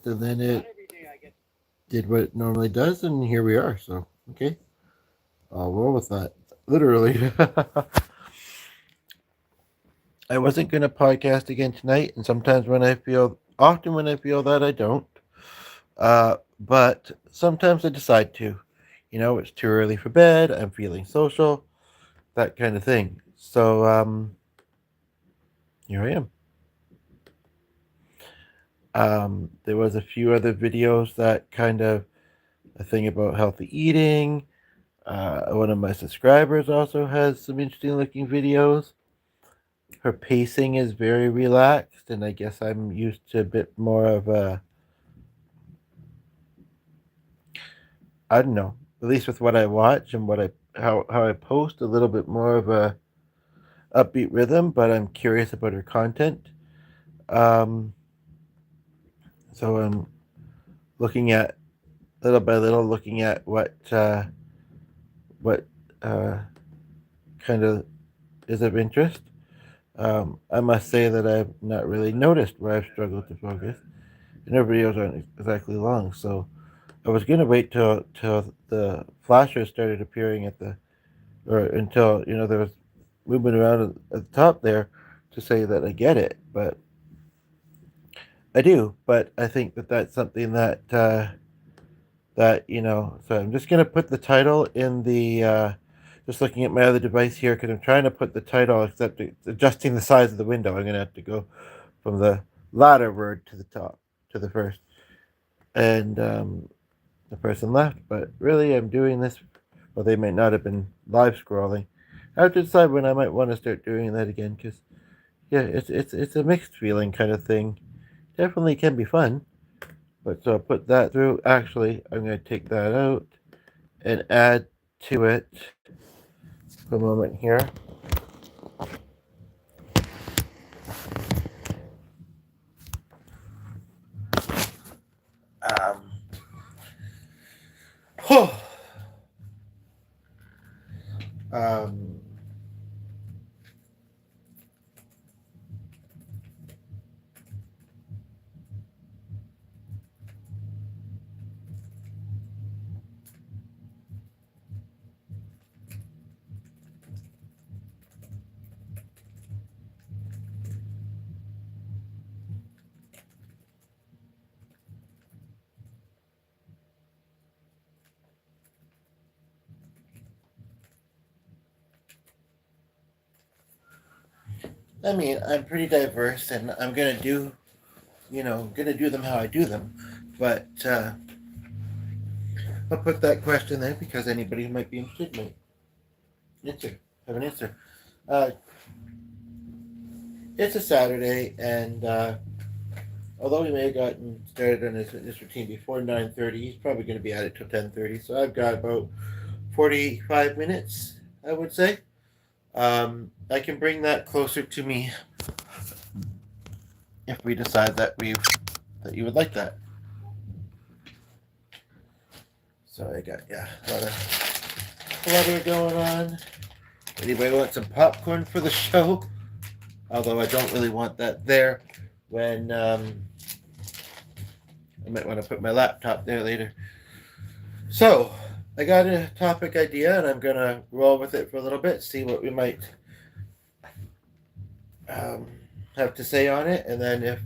podcast, and then it did what it normally does, and here we are. So, okay, I'll roll with that. Literally. I wasn't going to podcast again tonight, and often when I feel that, I don't. But sometimes I decide to. It's too early for bed, I'm feeling social, that kind of thing. So, here I am. There was a few other videos that kind of a thing about healthy eating. One of my subscribers also has some interesting looking videos. Her pacing is very relaxed, and I guess I'm used to a bit more of a, I don't know, at least with what I watch and how I post, a little bit more of a upbeat rhythm. But I'm curious about her content. Um, so I'm looking at little by little, looking at what uh, kind of is of interest. I must say that I've not really noticed where I've struggled to focus, and her videos aren't exactly long. So I was gonna wait till the flashers started appearing or until there was movement around at the top there to say that I get it, but I do. But I think that that's something that. So I'm just gonna put the title in the. Just looking at my other device here because I'm trying to put the title, except it's adjusting the size of the window. I'm gonna have to go from the latter word to the top to the first, and the person left. But really, I'm doing this. Well, they might not have been live scrolling. I have to decide when I might want to start doing that again because yeah, it's a mixed feeling kind of thing. Definitely can be fun. But so I'll put that through. Actually, I'm going to take that out and add to it for a moment here. Um, um, I mean, I'm pretty diverse, and I'm gonna do them how I do them. But I'll put that question there because anybody who might be interested might have an answer. Uh, it's a Saturday, and although he may have gotten started on his routine before 9:30, he's probably going to be at it till 10:30. So I've got about 45 minutes, I would say. I can bring that closer to me if we decide that you would like that. So I got a lot of flutter going on. Anybody want some popcorn for the show? Although I don't really want that there when I might want to put my laptop there later. So I got a topic idea, and I'm gonna roll with it for a little bit, see what we might um, have to say on it, and then if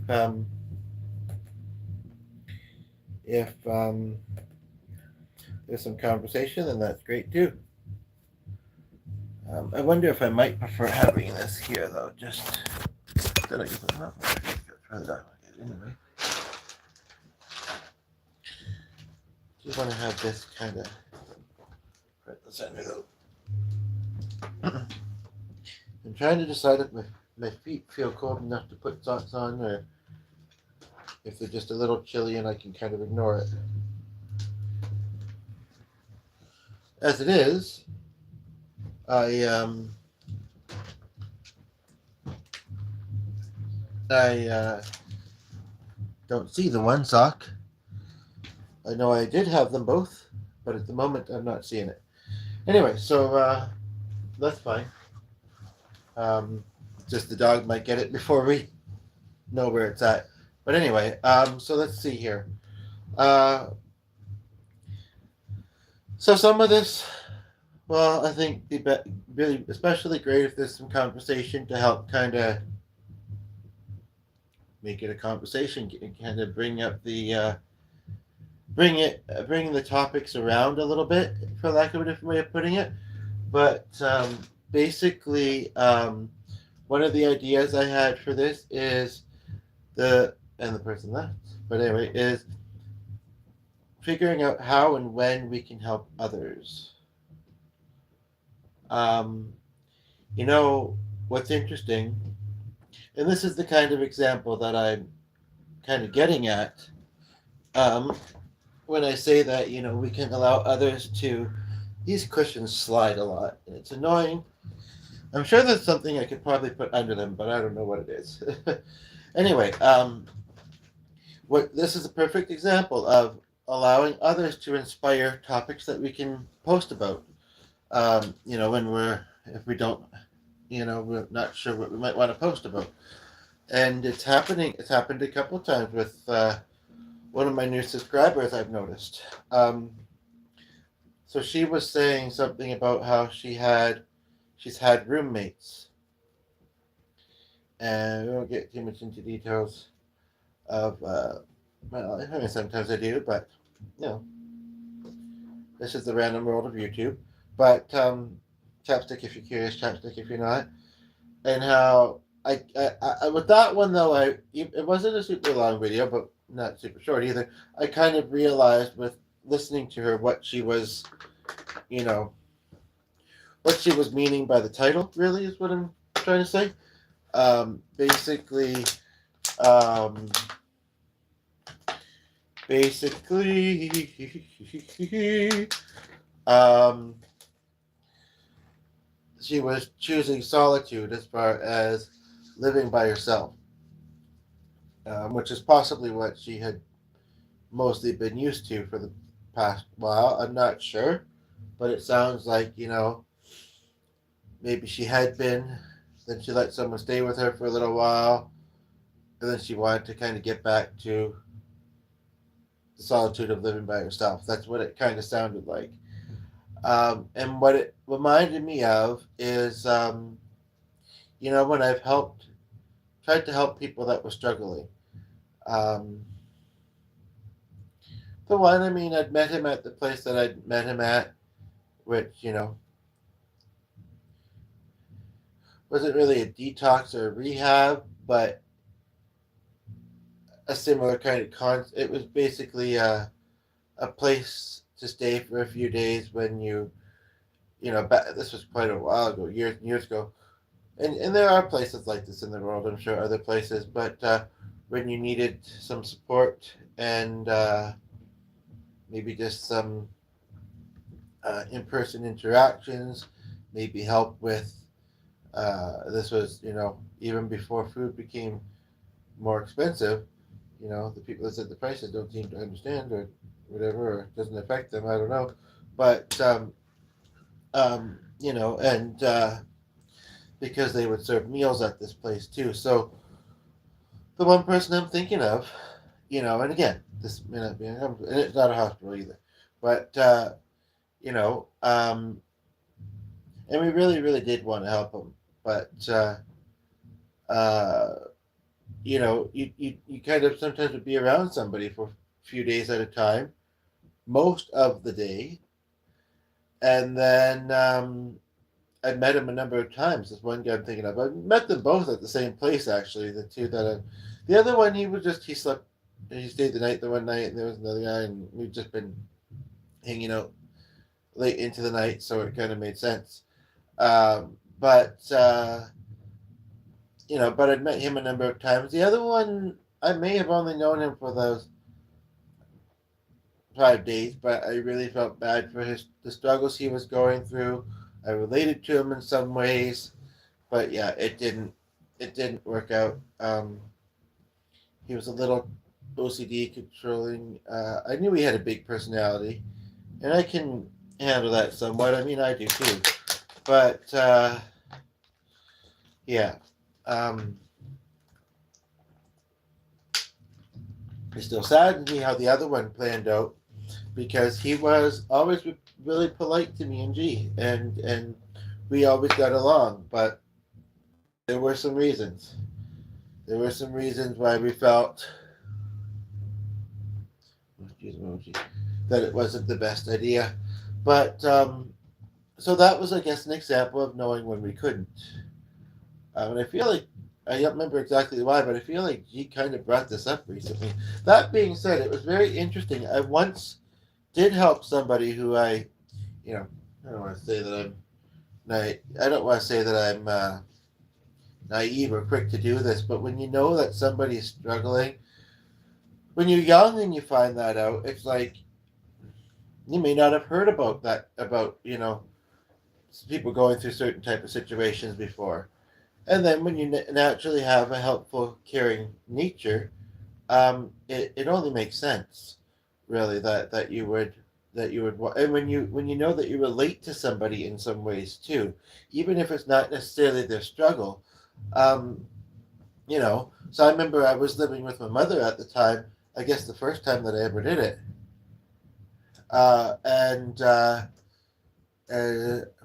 there's some conversation, then that's great too. I wonder if I might prefer having this here though. Just then I can put it up. Anyway, just want to have this kind of right in the center though. I'm trying to decide if my feet feel cold enough to put socks on, or if they're just a little chilly and I can kind of ignore it. As it is, I I don't see the one sock. I know I did have them both, but at the moment I'm not seeing it. Anyway, so that's fine. Um, just the dog might get it before we know where it's at. But anyway, so let's see here. Uh, so some of this, well, I think be really especially great if there's some conversation to help kind of make it a conversation, kind of bring up the bring the topics around a little bit, for lack of a different way of putting it. But basically, one of the ideas I had for this is the person left, but anyway, is figuring out how and when we can help others. Um, you know what's interesting, and this is the kind of example that I'm kind of getting at. Um, when I say that, we can allow others to. These cushions slide a lot, and it's annoying. I'm sure there's something I could probably put under them, but I don't know what it is. Anyway, what this is a perfect example of allowing others to inspire topics that we can post about. When if we don't, we're not sure what we might want to post about. And it's happening. It's happened a couple of times with one of my new subscribers, I've noticed. So she was saying something about how she's had roommates, and we won't get too much into details of. Well, I mean, sometimes I do, but you know, this is the random world of YouTube. But chapstick if you're curious, chapstick if you're not, and how I with that one though, it wasn't a super long video, but not super short either. I kind of realized with listening to her what she was, you know, what she was meaning by the title. Really, is what I'm trying to say. Basically, um, um, she was choosing solitude as far as living by herself, which is possibly what she had mostly been used to for the past while. I'm not sure, but it sounds like, maybe she had been, then she let someone stay with her for a little while, and then she wanted to kind of get back to the solitude of living by herself. That's what it kind of sounded like. And what it reminded me of is, when I've tried to help people that were struggling. Um, the one, I mean, I'd met him at the place that I'd met him at, which, wasn't really a detox or a rehab, but a similar kind of it was basically a place to stay for a few days when this was quite a while ago, years and years ago. And there are places like this in the world, I'm sure other places, but when you needed some support and maybe just some in-person interactions, maybe help with, this was, even before food became more expensive, the people that said the prices don't seem to understand or whatever, or it doesn't affect them, I don't know. But, and because they would serve meals at this place too. So the one person I'm thinking of, and again, this may not be, and it's not a hospital either, but, and we really, really did want to help them. But, uh, you kind of sometimes would be around somebody for a few days at a time, most of the day. And then I met him a number of times. This one guy I'm thinking of. I met them both at the same place, actually. The two the other one, he slept, he stayed the night the one night, and there was another guy, and we've just been hanging out late into the night, so it kind of made sense. But but I'd met him a number of times. The other one, I may have only known him for those 5 days, but I really felt bad for the struggles he was going through. I related to him in some ways, but yeah, it didn't work out. He was a little OCD, controlling. I knew he had a big personality, and I can handle that somewhat. I mean, I do too, but yeah. Um, It still saddens me how the other one planned out because he was always really polite to me and G, and we always got along. But there were some reasons. There were some reasons why we felt that it wasn't the best idea. But so that was, I guess, an example of knowing when we couldn't. And I feel like I don't remember exactly why, but I feel like G kind of brought this up recently. That being said, it was very interesting. I once did help somebody who I don't want to say that I don't want to say that I'm naive or quick to do this, but when you know that somebody's struggling, when you're young and you find that out, it's like you may not have heard about people going through certain type of situations before, and then when you naturally have a helpful, caring nature, it only makes sense, really, that you would and when you know that you relate to somebody in some ways too, even if it's not necessarily their struggle. um so I remember I was living with my mother at the time, I guess the first time that I ever did it. And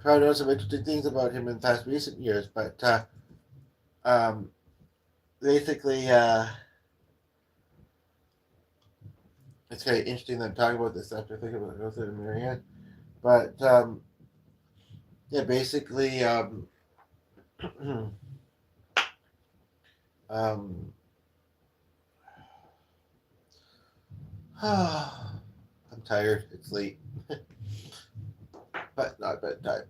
found out some interesting things about him in past recent years, but um basically it's kind of interesting that I'm talking about this after thinking about it in Marianne. But yeah, basically, um, I'm tired. It's late, but not bedtime.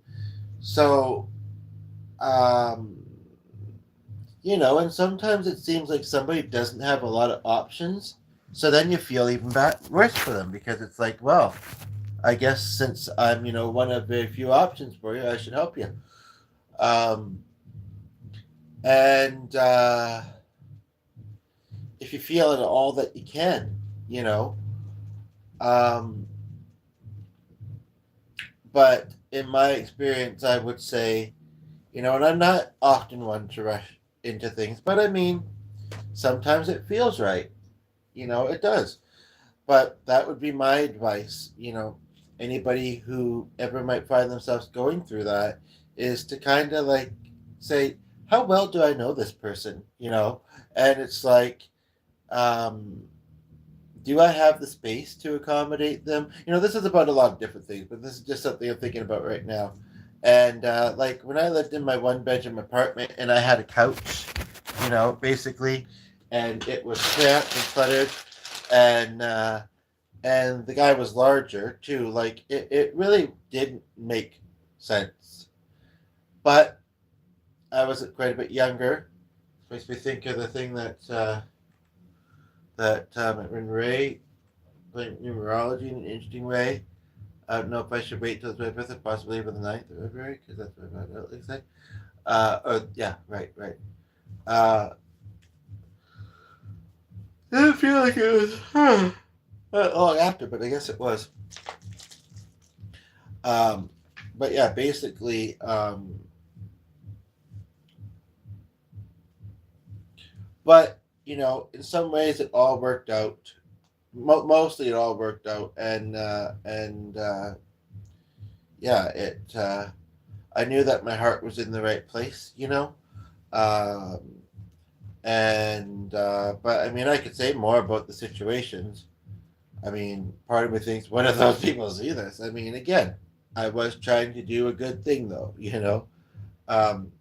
So, um, and sometimes it seems like somebody doesn't have a lot of options. So then you feel even worse for them because it's like, well, I guess since I'm, one of very few options for you, I should help you. Um, and if you feel at all that you can, you know. Um, but in my experience, I would say, and I'm not often one to rush into things, but I mean, sometimes it feels right. It does. But that would be my advice. Anybody who ever might find themselves going through that is to kind of like say, how well do I know this person? And it's like, um, do I have the space to accommodate them? This is about a lot of different things, but this is just something I'm thinking about right now. And like when I lived in my one bedroom apartment and I had a couch, basically, and it was cramped and cluttered, and the guy was larger too. Like it really didn't make sense. But I was quite a bit younger. Makes me think of the thing that when Ray played numerology in an interesting way. I don't know if I should wait till the 25th, possibly even the 9th of February, because that's what I say. Yeah, right. Uh, I didn't feel like it was long after, but I guess it was. Um, but yeah, basically, but in some ways it all worked out. Mostly it all worked out, and yeah, it. I knew that my heart was in the right place, um, and but I mean, I could say more about the situations. I mean, part of me thinks one of those people see this. I mean, again, I was trying to do a good thing, though, um,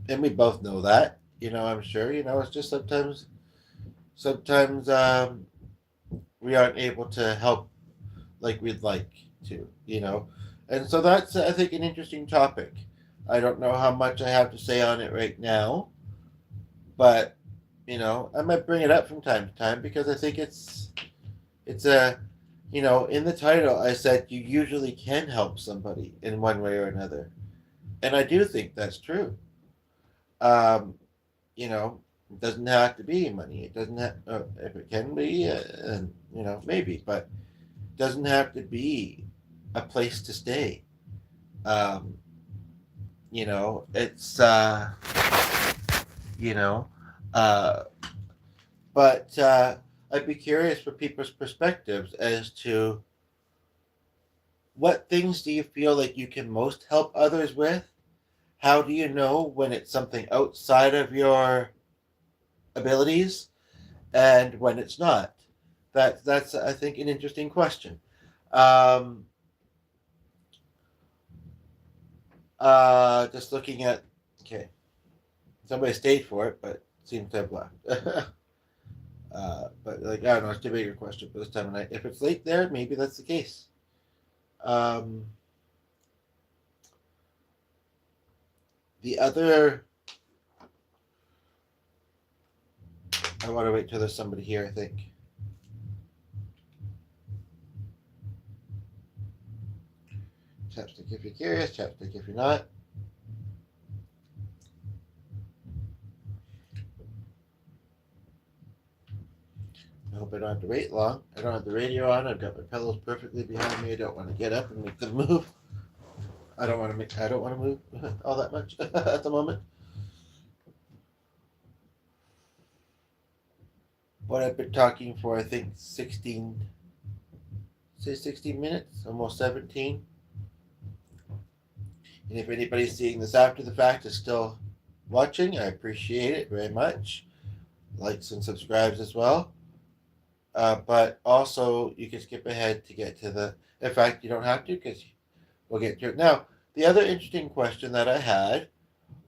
and we both know that. I'm sure. It's just sometimes we aren't able to help like we'd like to. And so that's, I think, an interesting topic. I don't know how much I have to say on it right now, but I might bring it up from time to time because I think it's a in the title I said you usually can help somebody in one way or another, and I do think that's true. Um, it doesn't have to be money. It doesn't have, if it can be, and maybe, but it doesn't have to be a place to stay. Um, it's you know, uh, But I'd be curious for people's perspectives as to what things do you feel like you can most help others with? How do you know when it's something outside of your abilities and when it's not? That's I think an interesting question. Um, just looking at, okay, somebody stayed for it, but seems to have left. But like I don't know, it's too big a question for this time of night. If it's late there, maybe that's the case. Um, the other, I want to wait till there's somebody here. I think. Chapstick if you're curious, chapstick if you're not. I hope I don't have to wait long. I don't have the radio on. I've got my pillows perfectly behind me. I don't want to get up and make them move. I don't want to make. I don't want to move all that much at the moment. But I've been talking for I think 16 minutes, almost 17. And if anybody's seeing this after the fact is still watching, I appreciate it very much. Likes and subscribes as well. But also, you can skip ahead to get to the. In fact, you don't have to because we'll get to it. Now, the other interesting question that I had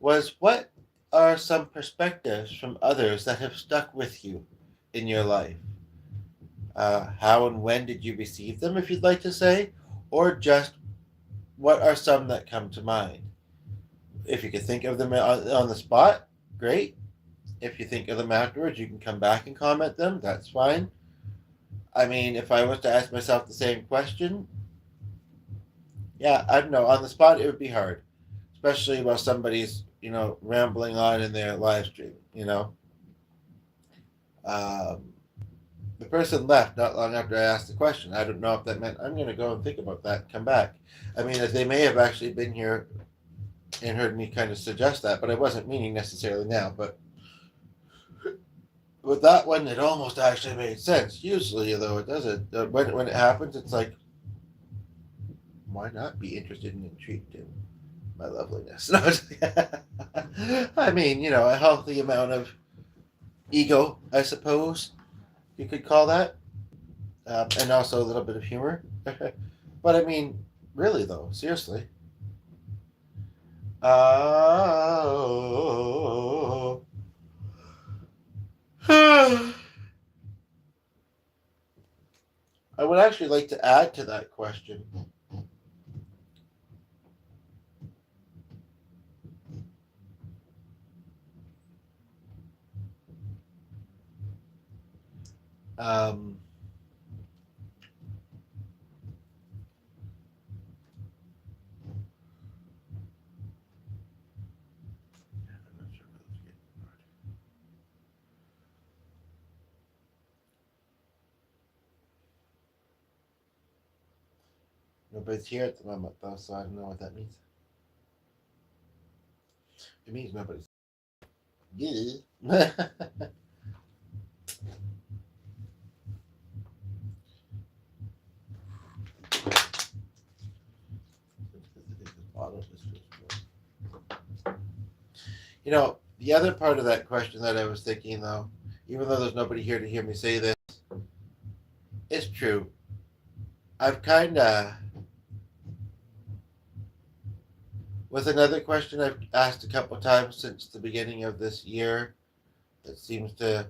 was what are some perspectives from others that have stuck with you in your life? How and when did you receive them, if you'd like to say? Or just what are some that come to mind? If you can think of them on the spot, great. If you think of them afterwards, you can come back and comment them. That's fine. I mean, if I was to ask myself the same question, yeah, I don't know. On the spot, it would be hard, especially while somebody's, rambling on in their live stream, Um, the person left not long after I asked the question. I don't know if that meant I'm going to go and think about that and come back. I mean, they may have actually been here and heard me kind of suggest that, but I wasn't meaning necessarily now. But with that one, it almost actually made sense. Usually, though, it doesn't. When it happens, it's like, why not be interested and intrigued in my loveliness? No, I mean, a healthy amount of ego, I suppose you could call that, and also a little bit of humor. But I mean, really though, seriously. Oh. I would actually like to add to that question. Um, Nobody's here at the moment, though, so I don't know what that means. It means nobody's. Yeah. The other part of that question that I was thinking, though, even though there's nobody here to hear me say this, is true. I've kind of, with another question I've asked a couple times since the beginning of this year, that seems to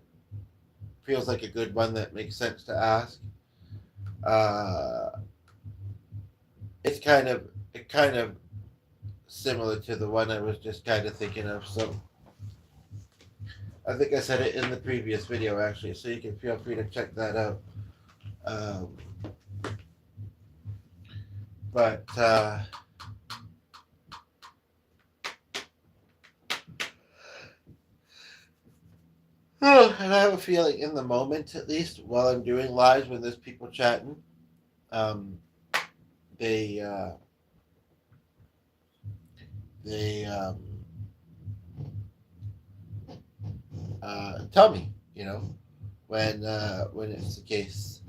feels like a good one that makes sense to ask. Uh, it's kind of similar to the one I was just kind of thinking of. So I think I said it in the previous video actually, so you can feel free to check that out. Um, but and I have a feeling in the moment, at least while I'm doing lives when there's people chatting, um, they they tell me, when it's the case,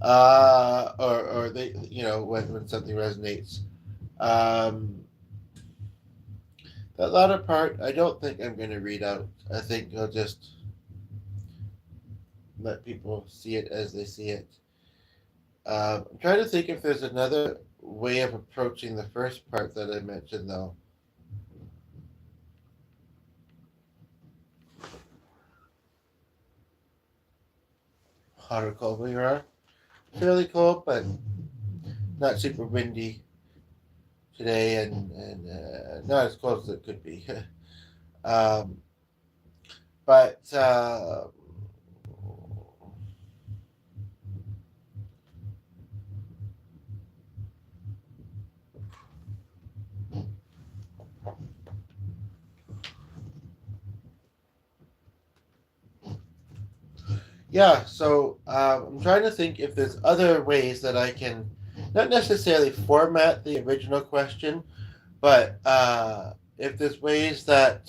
or they, when something resonates. Um, that latter part, I don't think I'm going to read out. I think I'll just let people see it as they see it. I'm trying to think if there's another way of approaching the first part that I mentioned, though. Hot or cold where you are? Fairly cold, but not super windy today, and not as cold as it could be. um, but yeah, so I'm trying to think if there's other ways that I can not necessarily format the original question, but if there's ways that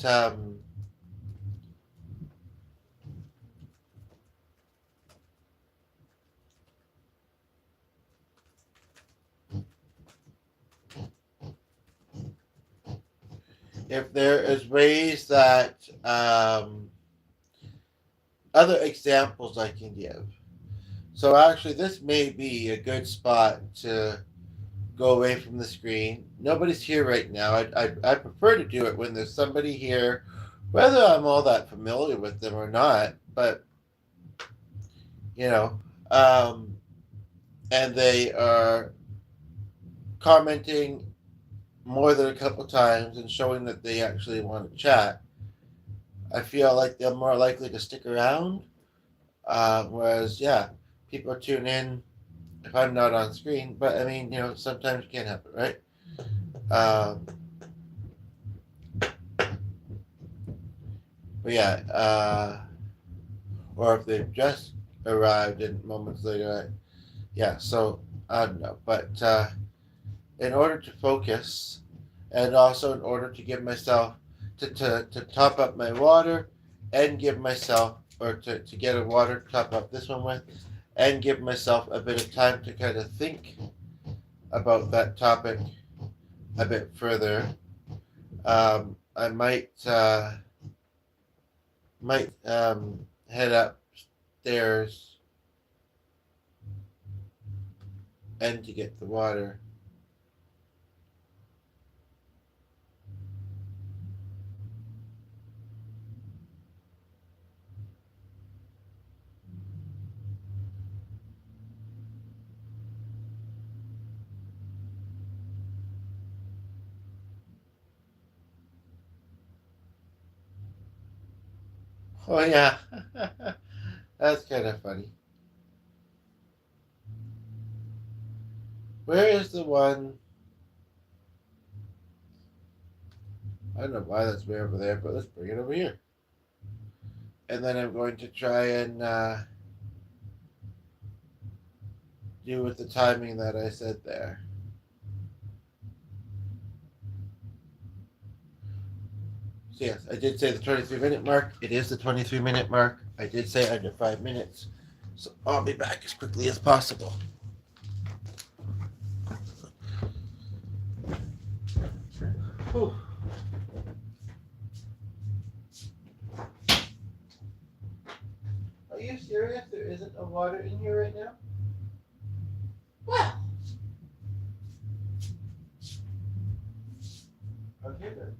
if there is ways that other examples I can give. So actually, this may be a good spot to go away from the screen. Nobody's here right now. I prefer to do it when there's somebody here, whether I'm all that familiar with them or not. But you know, um, and they are commenting more than a couple times and showing that they actually want to chat. I feel like they're more likely to stick around. Whereas, yeah, people tune in if I'm not on screen. But I mean, sometimes you can't help it, right? Um, but yeah, or if they've just arrived and moments later, yeah. So I don't know, but in order to focus, and also in order to give myself to top up my water, and give myself to get a water to top up this one with, and give myself a bit of time to kind of think about that topic a bit further. I might head upstairs and to get the water. Oh yeah, that's kind of funny. Where is the one? I don't know why that's way over there, but let's bring it over here. And then I'm going to try and do with the timing that I said there. So yes, I did say the 23-minute mark. It is the 23-minute mark. I did say under 5 minutes. So I'll be back as quickly as possible. Whew. Are you serious? There isn't a water in here right now? Well. Okay then.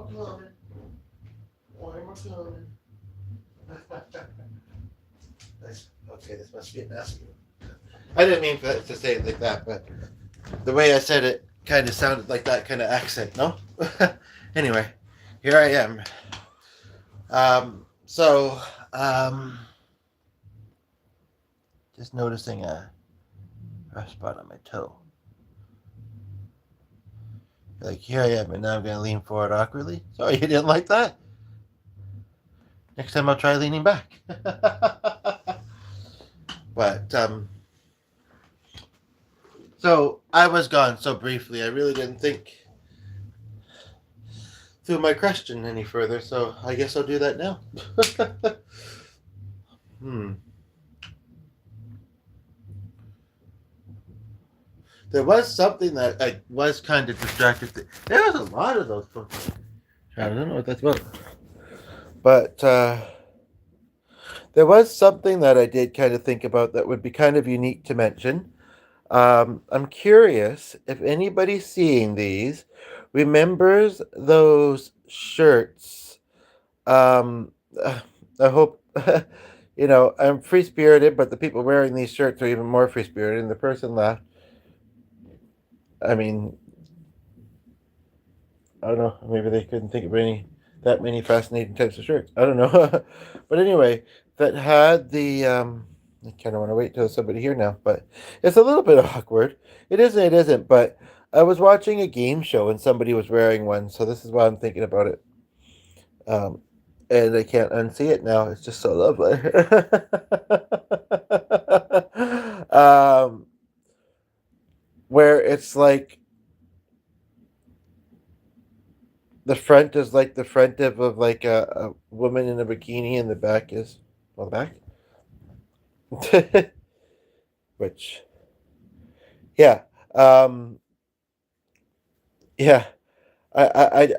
coming. More coming. Okay, this must be a mess. I didn't mean to say it like that, but the way I said it kind of sounded like that kind of accent, no? Anyway, here I am. So, just noticing a rough spot on my toe. Like, here I am, and now I'm going to lean forward awkwardly. Sorry, you didn't like that? Next time I'll try leaning back. But, so I was gone so briefly, I really didn't think through my question any further, so I guess I'll do that now. There was something that I was kind of distracted. There was a lot of those folks. I don't know what that's about. But there was something that I did kind of think about that would be kind of unique to mention. I'm curious if anybody seeing these remembers those shirts. I hope, I'm free spirited, but the people wearing these shirts are even more free spirited. And the person laughed. I mean, I don't know. Maybe they couldn't think of that many fascinating types of shirts. I don't know. But anyway, that had the I kind of want to wait till somebody here now, but it's a little bit awkward. It is and it isn't, but I was watching a game show and somebody was wearing one, so this is why I'm thinking about it. And I can't unsee it now. It's just so lovely. Where it's like the front is like the front of like a woman in a bikini, and the back is the back. Which, yeah, yeah. I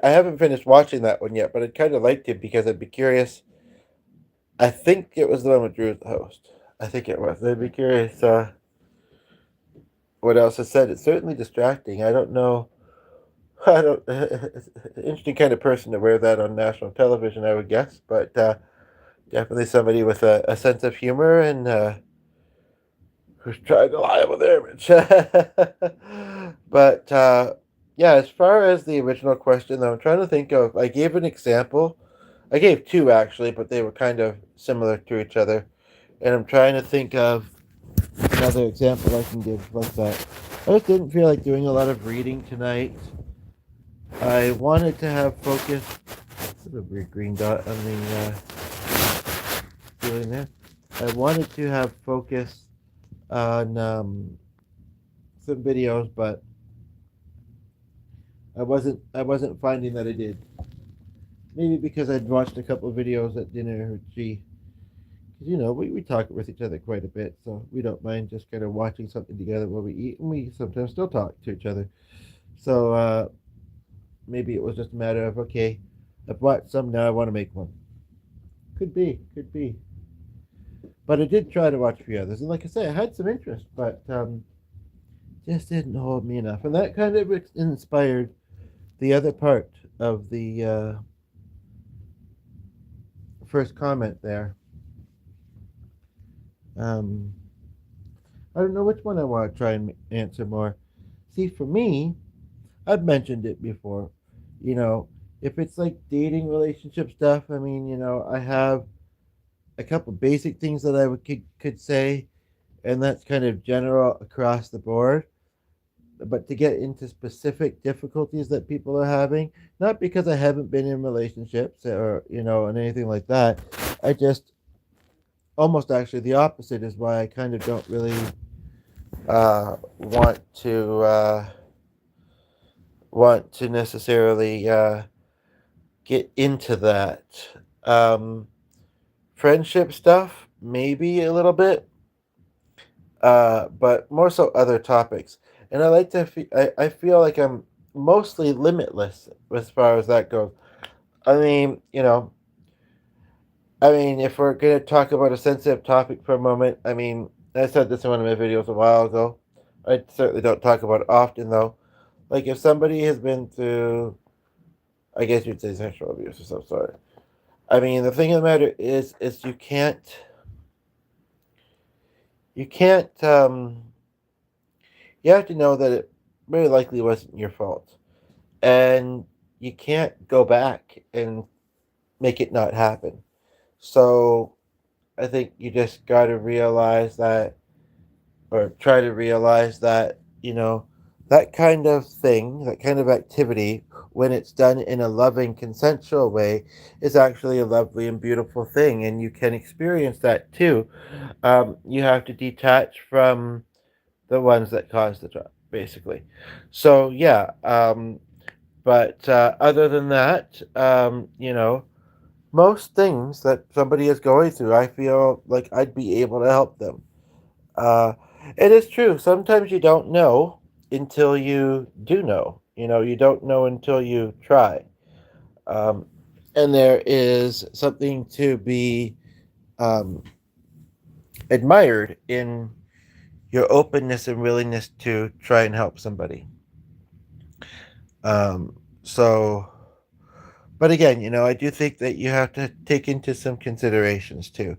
haven't finished watching that one yet, but I'd kind of like to because I'd be curious. I think it was the one with Drew as the host. I think it was. I'd be curious what else is said. It's certainly distracting. I don't know. I don't. It's an interesting kind of person to wear that on national television, I would guess, but definitely somebody with a sense of humor and who's trying to lie with their image. But yeah, as far as the original question, though, I'm trying to think of. I gave an example. I gave two actually, but they were kind of similar to each other. And I'm trying to think of another example I can give like that. I just didn't feel like doing a lot of reading tonight. I wanted to have focus. There's a weird green dot on the ceiling there. I wanted to have focus on some videos, but I wasn't finding that I did. Maybe because I'd watched a couple of videos at dinner with G. Because, we talk with each other quite a bit, so we don't mind just kind of watching something together while we eat, and we sometimes still talk to each other. So maybe it was just a matter of, okay, I've watched some, now I want to make one. Could be. But I did try to watch a few others, and like I say, I had some interest, but just didn't hold me enough. And that kind of inspired the other part of the first comment there. I don't know which one I want to try and answer more. See, for me, I've mentioned it before. If it's like dating relationship stuff, I have a couple basic things that I could say, and that's kind of general across the board. But to get into specific difficulties that people are having, not because I haven't been in relationships or and anything like that, I just almost actually the opposite is why I kind of don't really want to necessarily get into that. Friendship stuff, maybe a little bit, but more so other topics. And I like to. I feel like I'm mostly limitless as far as that goes. I mean, if we're gonna talk about a sensitive topic for a moment, I said this in one of my videos a while ago. I certainly don't talk about it often, though. Like if somebody has been through I guess you'd say sexual abuse of some sort. I mean, the thing of the matter is you can't, you have to know that it very likely wasn't your fault. And you can't go back and make it not happen. So I think you just got to realize that, or try to realize that, that kind of thing, that kind of activity, when it's done in a loving, consensual way, is actually a lovely and beautiful thing. And you can experience that too. You have to detach from the ones that cause the trouble, basically. So, yeah. But other than that, most things that somebody is going through, I feel like I'd be able to help them. Uh, it is true. Sometimes you don't know until you do know. You don't know until you try. Um, and there is something to be um, admired in your openness and willingness to try and help somebody. So, but again, I do think that you have to take into some considerations too.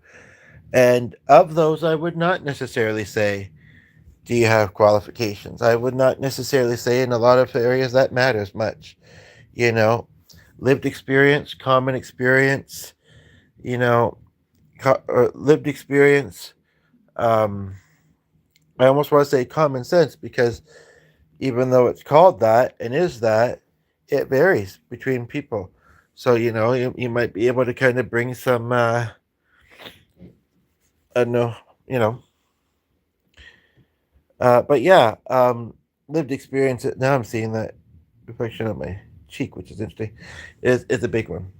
And of those, I would not necessarily say, do you have qualifications? I would not necessarily say in a lot of areas that matters much. You know, lived experience, common experience, you know, or lived experience. Um, I almost want to say common sense because even though it's called that and is that, it varies between people. So, you might be able to kind of bring some, I don't know, you know, but yeah, lived experience. Now I'm seeing that reflection on my cheek, which is interesting, is a big one.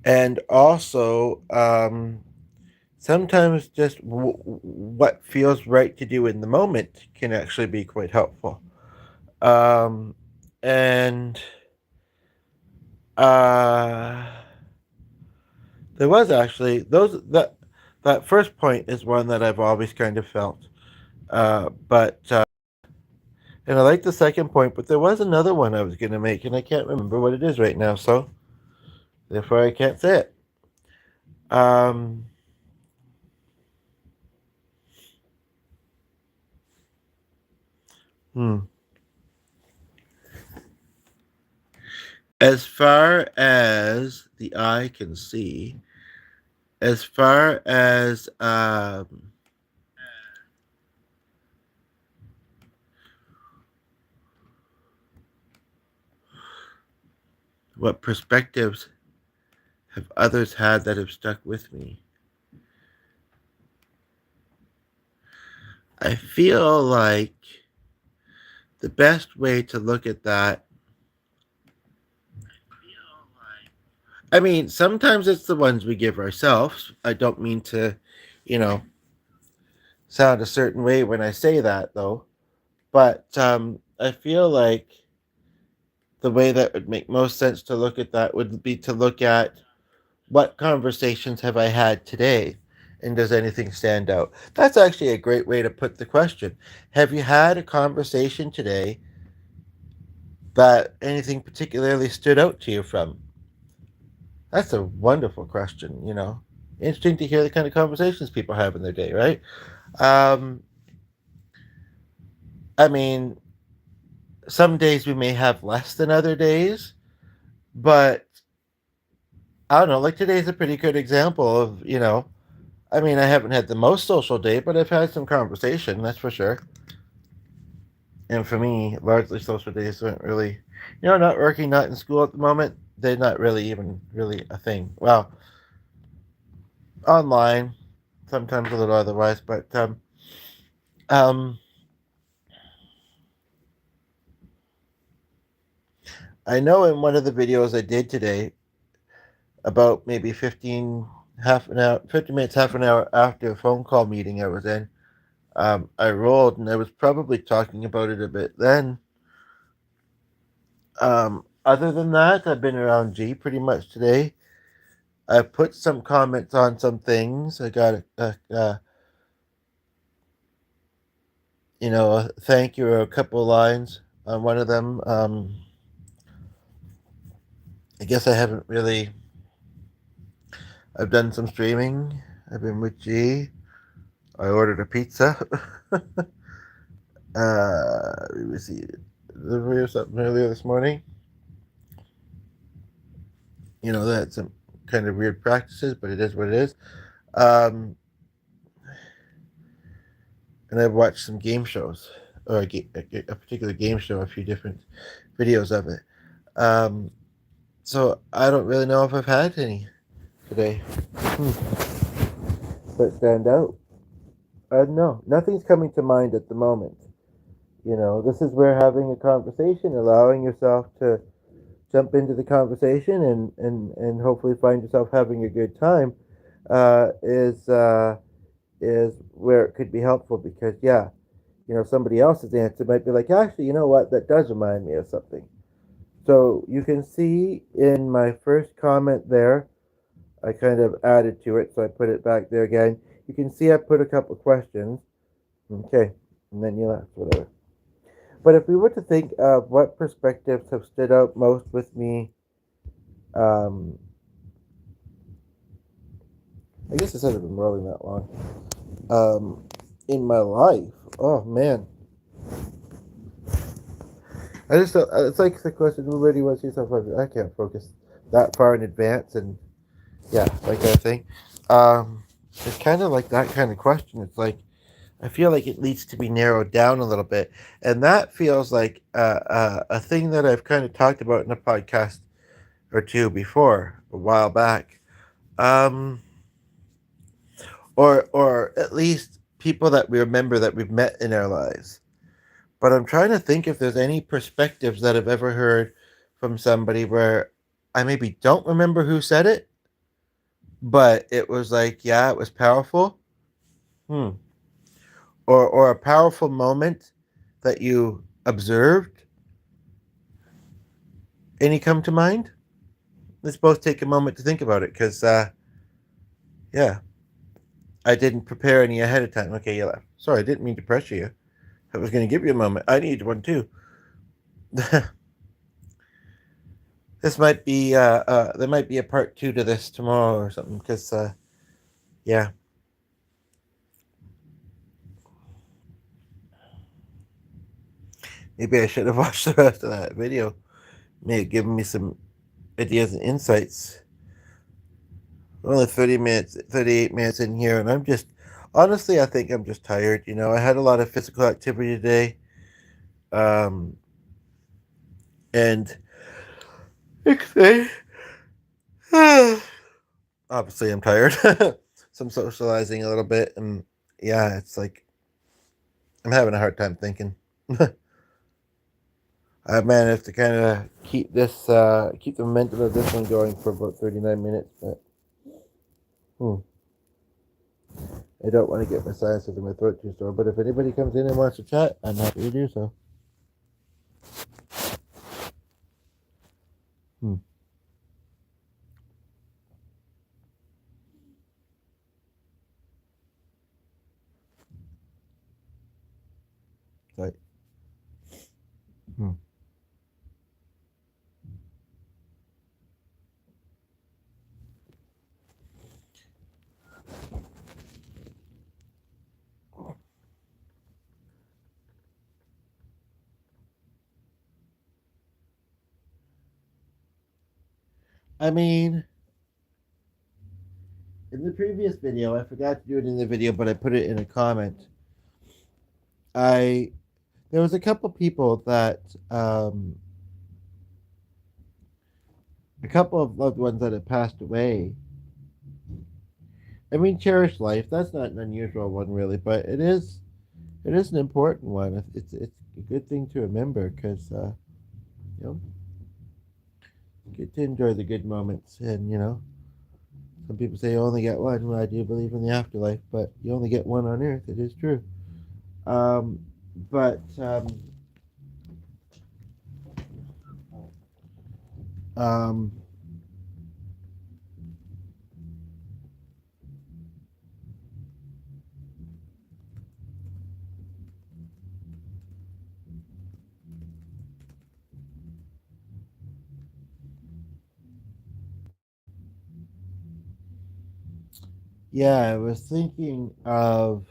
And also, sometimes just what feels right to do in the moment can actually be quite helpful. Um, and uh, there was actually that first point is one that I've always kind of felt. But and I like the second point, but there was another one I was going to make, and I can't remember what it is right now. So therefore, I can't say it. Um, hmm. As far as the eye can see, as far as what perspectives have others had that have stuck with me, I feel like the best way to look at that, I mean, sometimes it's the ones we give ourselves. I don't mean to, you know, sound a certain way when I say that, though. But I feel like the way that would make most sense to look at that would be to look at what conversations have I had today? And does anything stand out? That's actually a great way to put the question. Have you had a conversation today that anything particularly stood out to you from? That's a wonderful question. Interesting to hear the kind of conversations people have in their day, right? Um, I mean, some days we may have less than other days, but I don't know, like today's a pretty good example of, I mean, I haven't had the most social day, but I've had some conversation, that's for sure. And for me, largely social days weren't really, not working, not in school at the moment. They're not really even really a thing. Well, online, sometimes a little otherwise, but um, I know in one of the videos I did today, about maybe 50 minutes, half an hour after a phone call meeting I was in, I rolled and I was probably talking about it a bit then. Other than that, I've been around G pretty much today. I put some comments on some things. I got a thank you or a couple lines on one of them. I guess I haven't really. I've done some streaming. I've been with G. I ordered a pizza. We received delivery or something earlier this morning. You know, that's some kind of weird practices, but it is what it is. Um, and I've watched some game shows, or a particular game show, a few different videos of it. Um, so I don't really know if I've had any today that stand out. No, nothing's coming to mind at the moment. You know, this is where having a conversation, allowing yourself to jump into the conversation and hopefully find yourself having a good time uh, is uh, is where it could be helpful because yeah, you know, somebody else's answer might be like, actually, you know what, that does remind me of something. So you can see in my first comment there, I kind of added to it, so I put it back there again. You can see I put a couple questions. Okay, and then you left, whatever. But if we were to think of what perspectives have stood out most with me, um, I guess it hasn't been rolling that long. In my life, oh man, I just it's like the question: where do you want to see yourself? I can't focus that far in advance, and yeah, like that thing. It's kind of like that kind of question. It's like I feel like it needs to be narrowed down a little bit, and that feels like a thing that I've kind of talked about in a podcast or two before a while back, um, or at least people that we remember that we've met in our lives. But I'm trying to think if there's any perspectives that I've ever heard from somebody where I maybe don't remember who said it, but it was like, yeah, it was powerful. Hmm. Or a powerful moment that you observed. Any come to mind? Let's both take a moment to think about it because, yeah, I didn't prepare any ahead of time. Okay, you left. Sorry, I didn't mean to pressure you. I was going to give you a moment. I need one too. This might be there might be a part two to this tomorrow or something because yeah, maybe I should have watched the rest of that video. May have given me some ideas and insights. Only 30 minutes, 38 minutes in here, and I'm just honestly, I think I'm just tired. You know, I had a lot of physical activity today, um, and obviously I'm tired. Some socializing a little bit, and yeah, it's like I'm having a hard time thinking. I managed to kind of keep the momentum of this one going for about 39 minutes, but hmm, I don't want to get my sinuses in my throat too sore. But if anybody comes in and wants to chat, I'm happy to do so. Hmm. Right. Hmm. I mean, in the previous video, I forgot to do it in the video, but I put it in a comment. I There was a couple people that a couple of loved ones that had passed away. I mean, cherished life. That's not an unusual one, really, but it is an important one. It's a good thing to remember because you know, get to enjoy the good moments, and you know, some people say you only get one. Well, I do believe in the afterlife, but you only get one on Earth. It is true. Um, but um, Yeah, I was thinking of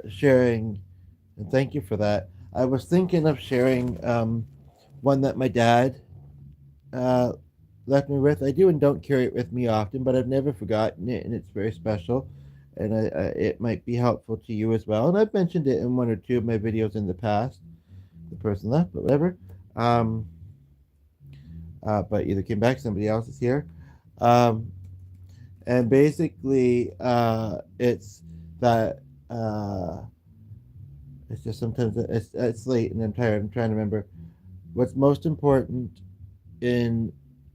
sharing, and thank you for that. I was thinking of sharing one that my dad uh, left me with. I do and don't carry it with me often, but I've never forgotten it, and it's very special. And it might be helpful to you as well. And I've mentioned it in one or two of my videos in the past. The person left, but whatever. Um, but either came back, somebody else is here. Um, and basically, it's that it's just sometimes it's late and I'm tired. I'm trying to remember what's most important in,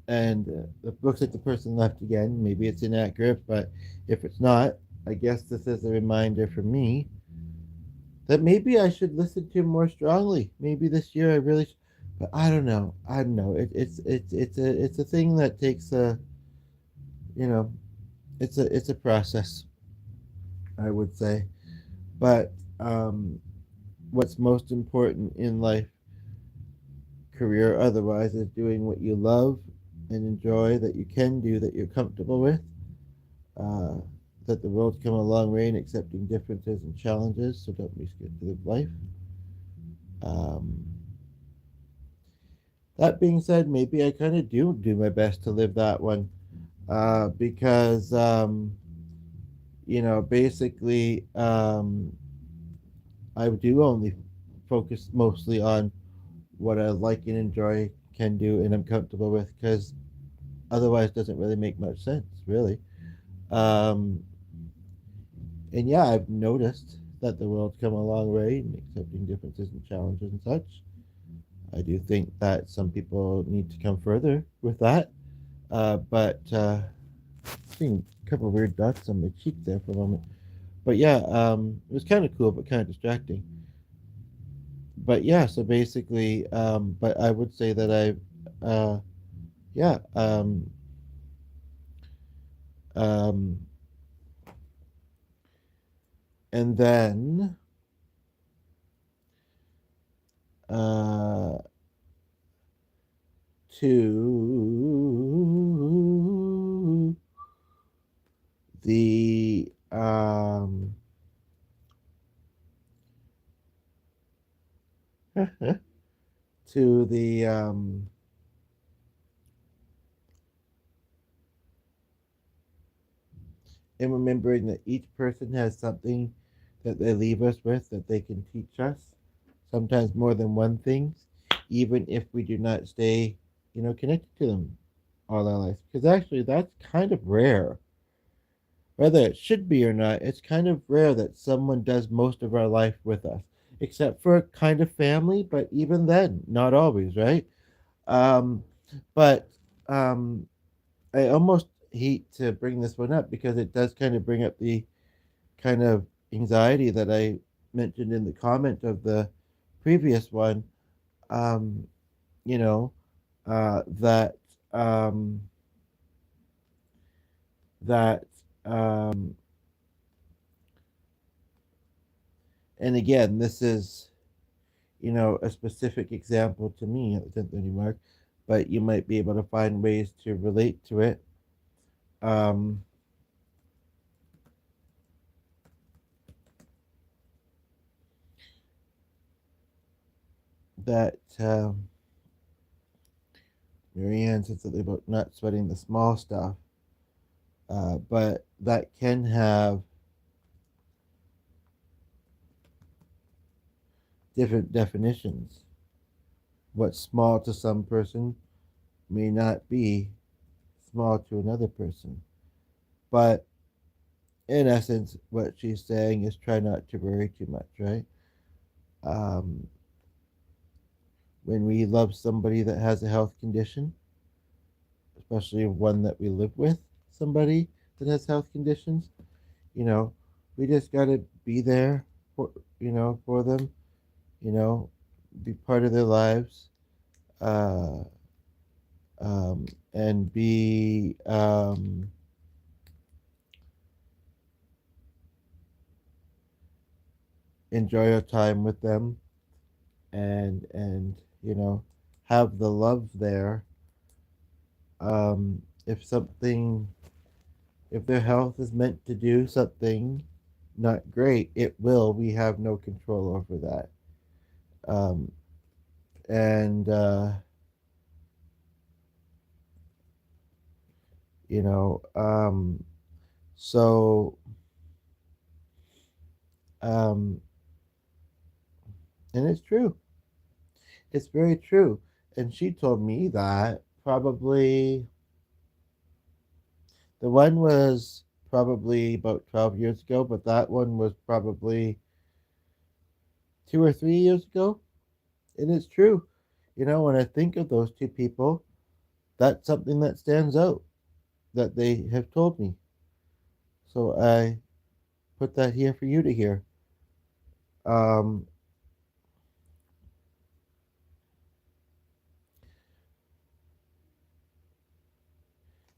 and it looks like the person left again. Maybe it's inaccurate, but if it's not, I guess this is a reminder for me that maybe I should listen to him more strongly. Maybe this year I really, but I don't know. I don't know. It's a thing that takes a, you know, it's a process, I would say. But what's most important in life, career otherwise, is doing what you love and enjoy, that you can do, that you're comfortable with. Uh, that the world's come a long way in accepting differences and challenges, so don't be scared to live life. Um, that being said, maybe I kind of do my best to live that one, because basically, I do only focus mostly on what I like and enjoy, can do, and I'm comfortable with, because otherwise, it doesn't really make much sense, really. Um, and yeah, I've noticed that the world's come a long way in accepting differences and challenges and such. I do think that some people need to come further with that. But seeing a couple of weird dots on my cheek there for a moment. But yeah, it was kind of cool, but kind of distracting. But yeah, so basically, but I would say that yeah, um, and then, uh, to the to the and remembering that each person has something that they leave us with that they can teach us, sometimes more than one thing, even if we do not stay, connected to them all our lives. Because actually, that's kind of rare. Whether it should be or not, it's kind of rare that someone does most of our life with us, except for kind of family, but even then, not always, right? Um, but um, I almost hate to bring this one up because it does kind of bring up the kind of anxiety that I mentioned in the comment of the previous one. Um, you know, that um, that and again, this is, a specific example to me at the 10:30 mark, but you might be able to find ways to relate to it. Um, that Marianne said something about not sweating the small stuff, but that can have different definitions. What's small to some person may not be small to another person. But in essence, what she's saying is try not to worry too much, right? Um, when we love somebody that has a health condition, especially one that we live with, somebody that has health conditions, you know, we just got to be there for, for them, you know, be part of their lives, uh, and be, enjoy our time with them, and have the love there. If something If their health is meant to do something not great, it will. We have no control over that. Um, and you know, so um, and it's true. It's very true. And she told me that probably the one was probably about 12 years ago, but that one was probably 2 or 3 years ago. And it's true. You know, when I think of those two people, that's something that stands out that they have told me. So I put that here for you to hear. Um,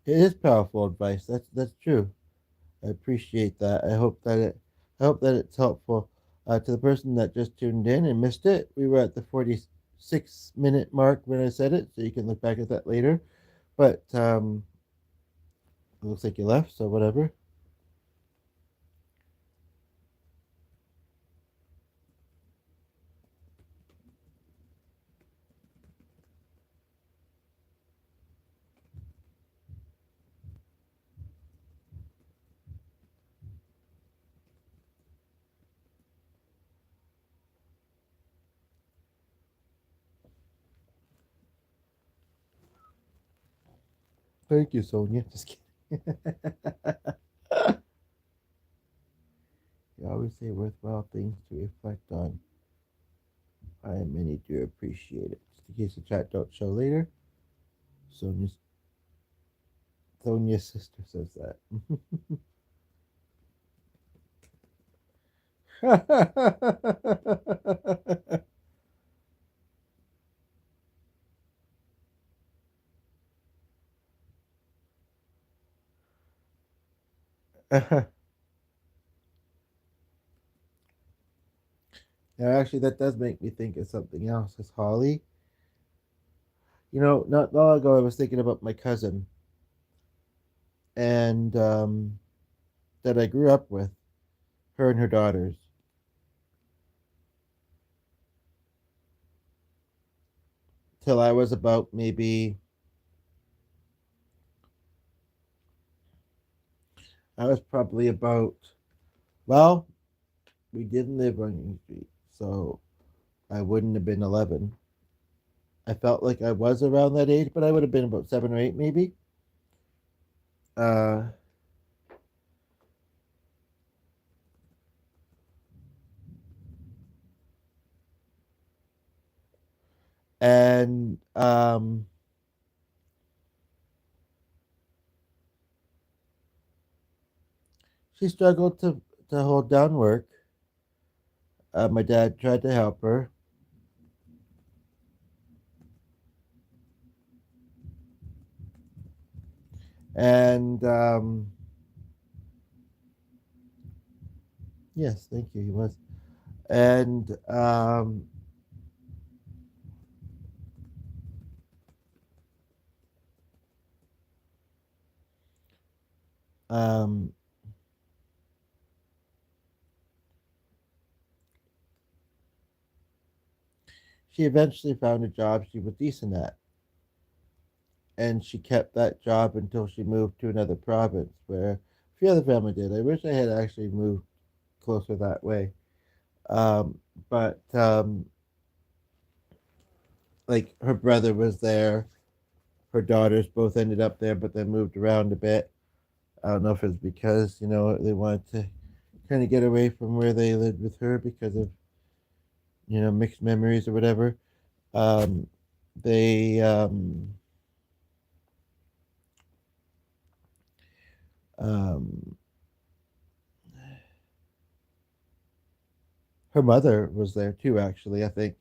it is powerful advice. That's true. I appreciate that. I hope that it's helpful. To the person that just tuned in and missed it, we were at the 46-minute mark when I said it, so you can look back at that later. But it looks like you left, so whatever. Thank you, Sonia. Just kidding. You always say worthwhile things to reflect on. I many do appreciate it. Just in case the chat don't show later, Sonia's Sonia's sister says that. Yeah, actually, that does make me think of something else. Is Holly? You know, not long ago, I was thinking about my cousin and that I grew up with, her and her daughters, till I was about maybe, I was probably about, well, we didn't live on Union Street, so I wouldn't have been 11. I felt like I was around that age, but I would have been about 7 or 8, maybe. Uh, and she struggled to hold down work. My dad tried to help her, and yes, thank you. He was, and um, she eventually found a job she was decent at, and she kept that job until she moved to another province where a few other family did. I wish I had actually moved closer that way. Um, but like her brother was there, her daughters both ended up there, but they moved around a bit. I don't know if it's because they wanted to kind of get away from where they lived with her because of mixed memories or whatever. Um, they um, her mother was there too, actually, I think.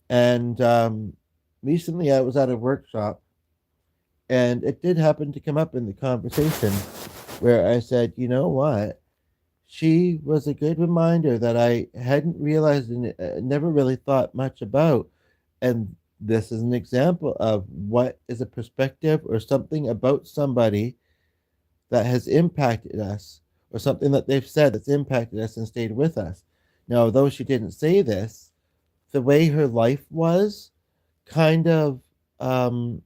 And recently, I was at a workshop, and it did happen to come up in the conversation where I said, you know what? She was a good reminder that I hadn't realized and never really thought much about. And this is an example of what is a perspective or something about somebody that has impacted us, or something that they've said that's impacted us and stayed with us. Now, though she didn't say this, the way her life was kind of, um,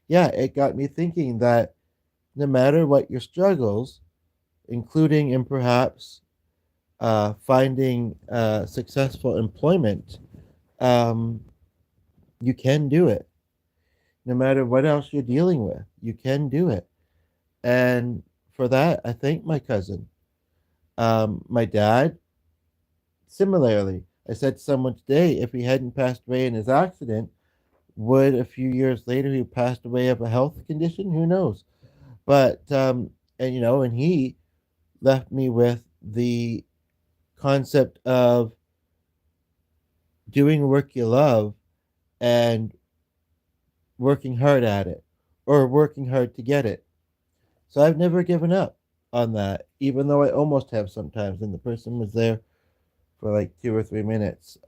yeah, it got me thinking that no matter what your struggles, including and perhaps finding successful employment, um, you can do it. No matter what else you're dealing with, you can do it. And for that, I thank my cousin. My dad, similarly, I said to someone today, if he hadn't passed away in his accident, would a few years later he passed away of a health condition? Who knows? But, and and he left me with the concept of doing work you love and working hard at it, or working hard to get it. So I've never given up on that, even though I almost have sometimes. And the person was there for like 2 or 3 minutes.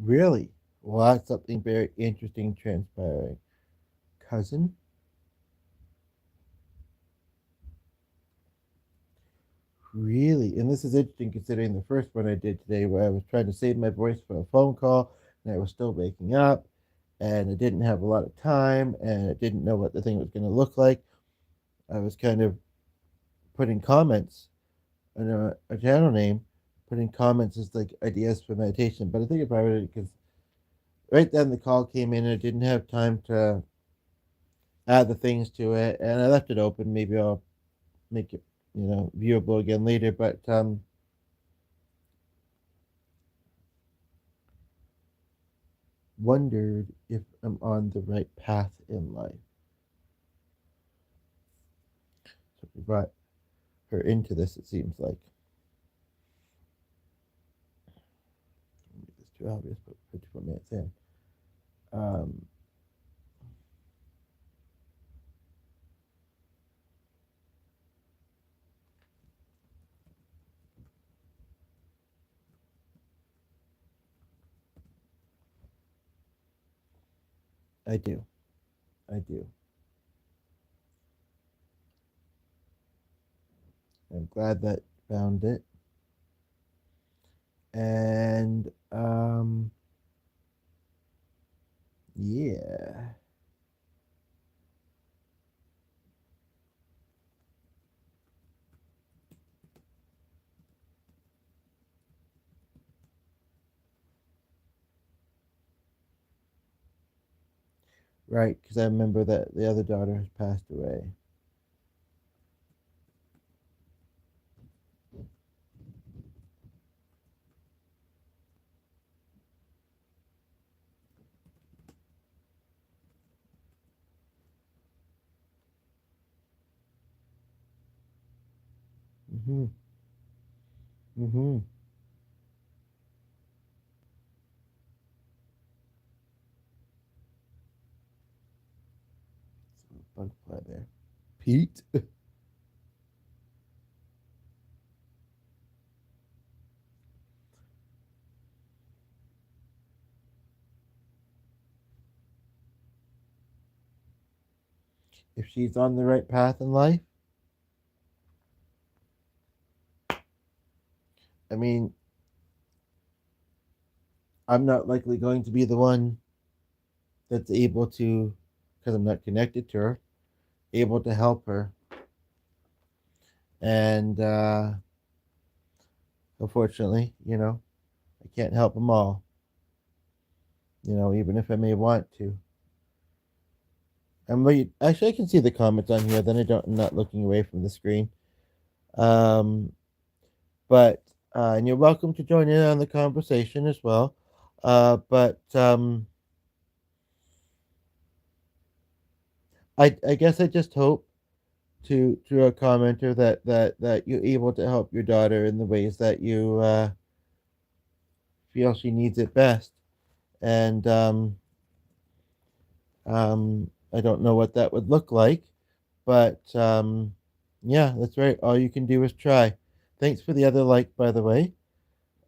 Really? Well, that's something very interesting transpiring. Cousin? Really? And this is interesting considering the first one I did today, where I was trying to save my voice for a phone call and I was still waking up and I didn't have a lot of time and I didn't know what the thing was going to look like. I was kind of putting comments in a channel name, putting comments as like ideas for meditation. But I think I probably did because right then the call came in and I didn't have time to add the things to it, and I left it open. Maybe I'll make it, viewable again later. But wondered if I'm on the right path in life. So we brought her into this. It seems like it's too obvious, but 54 minutes in. Um, I do. I do. I'm glad that found it. And yeah. Right, because I remember that the other daughter has passed away. Mm-hmm. Mm-hmm. Bug fly there. Pete. If she's on the right path in life, I mean, I'm not likely going to be the one that's able to, because I'm not connected to her, able to help her. And unfortunately, I can't help them all, even if I may want to. Actually, I can see the comments on here. Then I'm not looking away from the screen. Um, but and you're welcome to join in on the conversation as well. But I guess I just hope to a commenter that you're able to help your daughter in the ways that you feel she needs it best. And I don't know what that would look like, but yeah, that's right. All you can do is try. Thanks for the other like, by the way.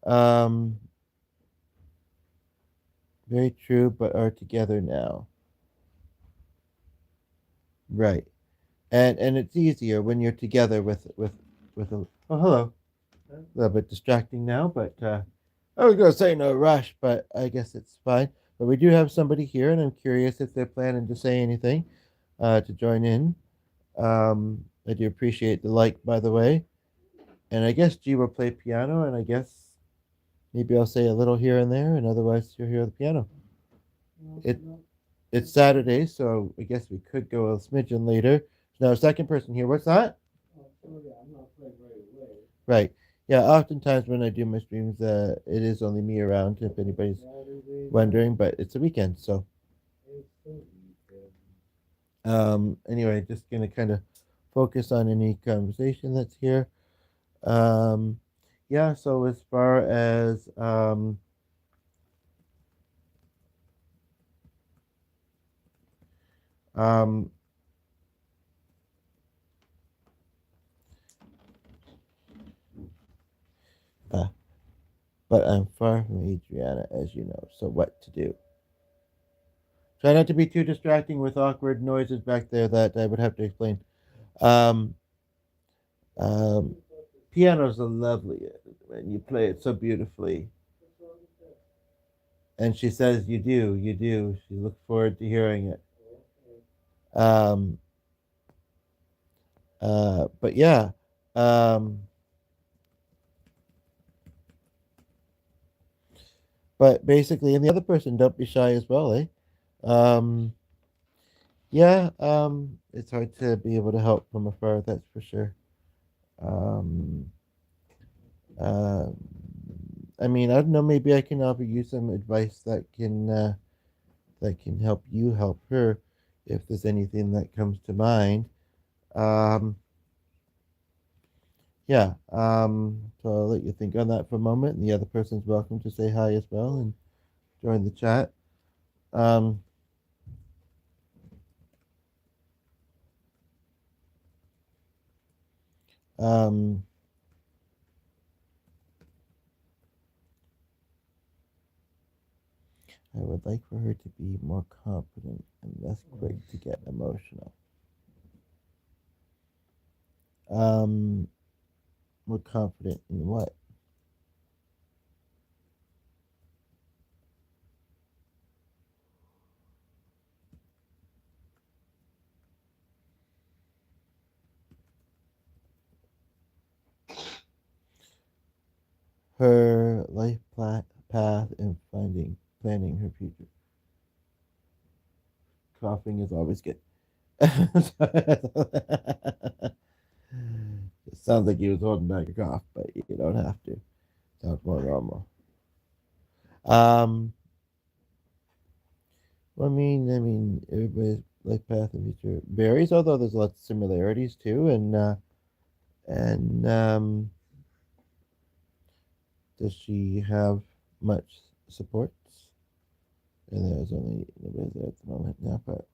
Um, very true, but are together now. Right. And it's easier when you're together with a oh hello. A little bit distracting now, but I was gonna say no rush, but I guess it's fine. But we do have somebody here, and I'm curious if they're planning to say anything to join in. I do appreciate the like, by the way. And I guess G will play piano, and I guess maybe I'll say a little here and there, and otherwise you'll hear the piano. It it's Saturday, so I guess we could go a smidgen later. Now, second person here. What's that? Right. Yeah, oftentimes when I do my streams, it is only me around if anybody's wondering, but it's a weekend, so anyway, just gonna kind of focus on any conversation that's here. Um yeah, so as far as um uh, but I'm far from Adriana, as you know, so what to do? Try not to be too distracting with awkward noises back there that I would have to explain. Um, um, Piano's a lovely, and you play it so beautifully. And she says you do, you do. She looks forward to hearing it. Um, but yeah, um, but basically, and the other person, don't be shy as well, eh? Um, yeah, it's hard to be able to help from afar, that's for sure. Um, uh, I mean, I don't know. Maybe I can offer you some advice that can help you help her, if there's anything that comes to mind. Um, yeah. So I'll let you think on that for a moment, and the other person's welcome to say hi as well and join the chat. Um, um, I would like for her to be more confident and less quick to get emotional. Um, more confident in what? Her life path and planning her future. Coughing is always good. It sounds like he was holding back a cough, but you don't have to. Sounds more normal. Um, well, I mean, everybody's life path and future varies, although there's lots of similarities too. And does she have much support? And there's only nobody there at the moment now, but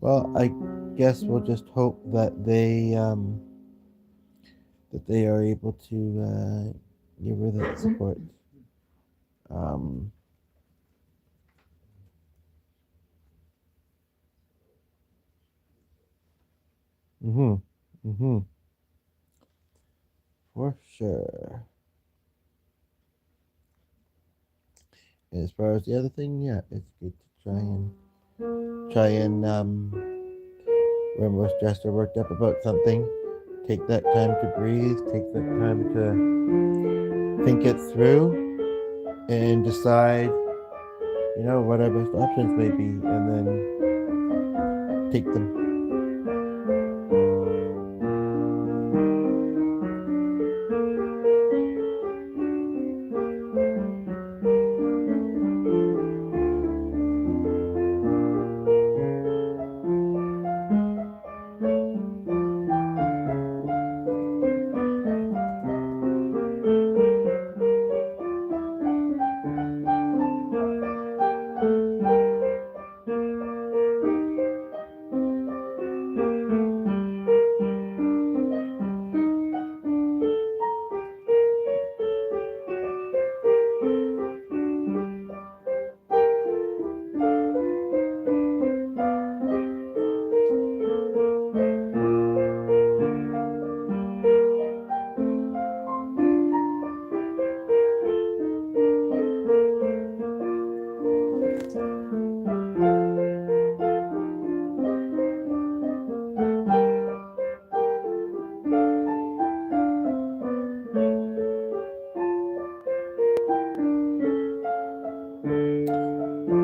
Well, I guess we'll just hope that they are able to give her that support. For sure. And as far as the other thing, yeah, it's good to try and when we're stressed or worked up about something, take that time to breathe, take that time to think it through, and decide, what our best options may be, and then take them.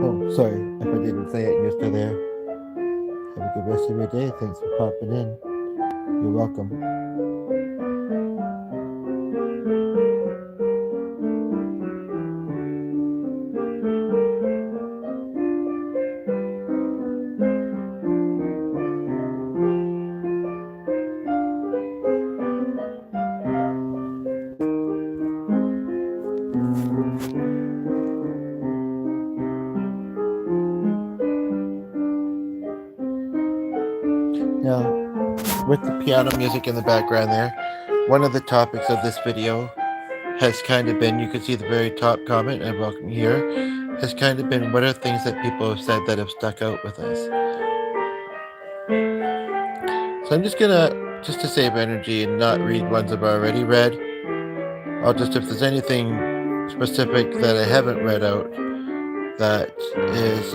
Oh, sorry if I didn't say it and you're still there. Have a good rest of your day. Thanks for popping in. You're welcome. Now, with the piano music in the background there, one of the topics of this video has kind of been, you can see the very top comment, and welcome here, has kind of been, what are things that people have said that have stuck out with us? So I'm just to save energy and not read ones I've already read, I'll just, if there's anything specific that I haven't read out, that is,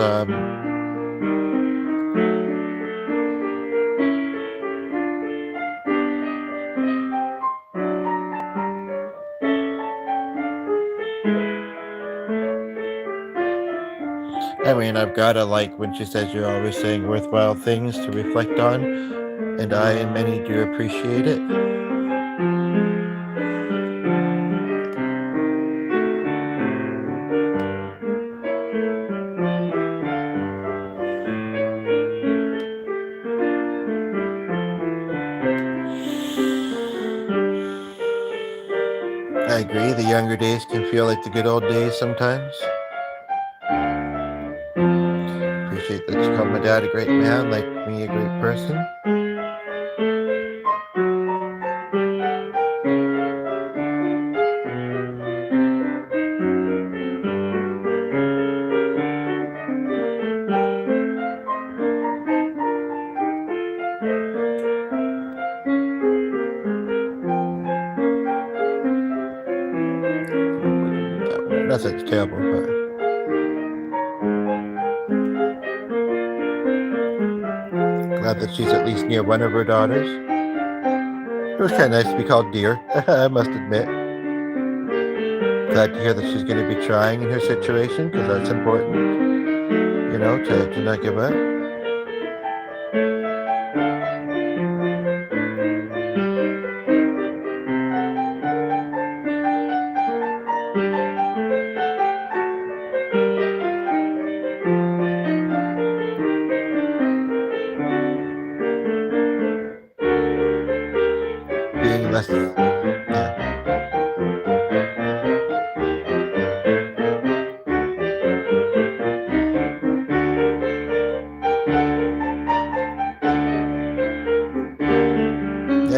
I mean, I've got to like when she says you're always saying worthwhile things to reflect on, and I and many do appreciate it. I agree, the younger days can feel like the good old days sometimes. Appreciate that you called my dad a great man, like me a great person. Not that it's terrible, but glad that she's at least near one of her daughters. It was kind of nice to be called dear, I must admit. Glad to hear that she's going to be trying in her situation, because that's important, to not give up. Being less,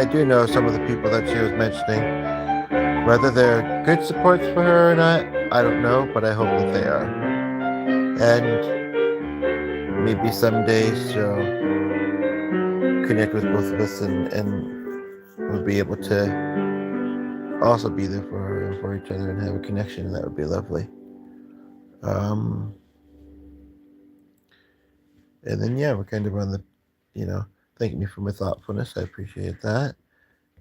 do know some of the people that she was mentioning. Whether they're good supports for her or not, I don't know, but I hope that they are. And maybe someday she'll connect with both of us and we'll be able to also be there for her and for each other and have a connection, and that would be lovely. And then, yeah, we're kind of on the, thanking me for my thoughtfulness. I appreciate that.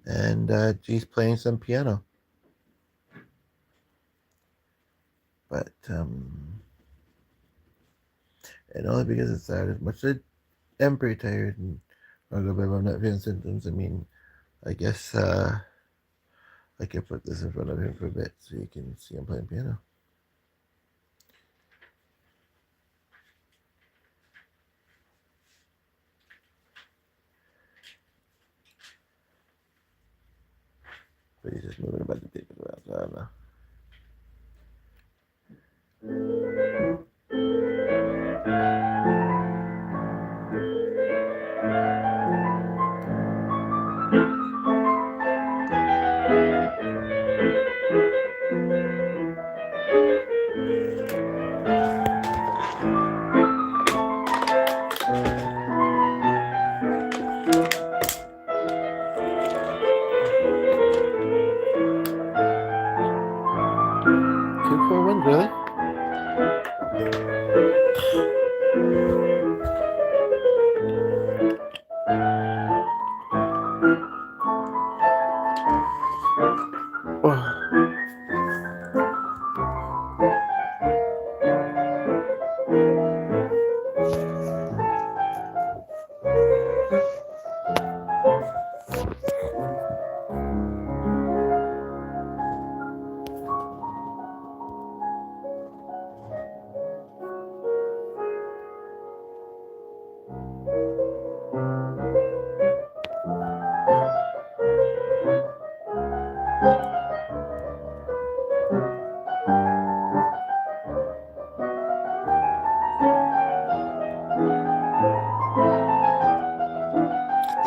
And G's playing some piano. But, and only because it's sad, as much as I am pretty tired and I'll go bed, I'm not feeling symptoms. I mean, I guess I could put this in front of him for a bit so you can see him playing piano. But he's just moving about the papers around, so I don't know. Really?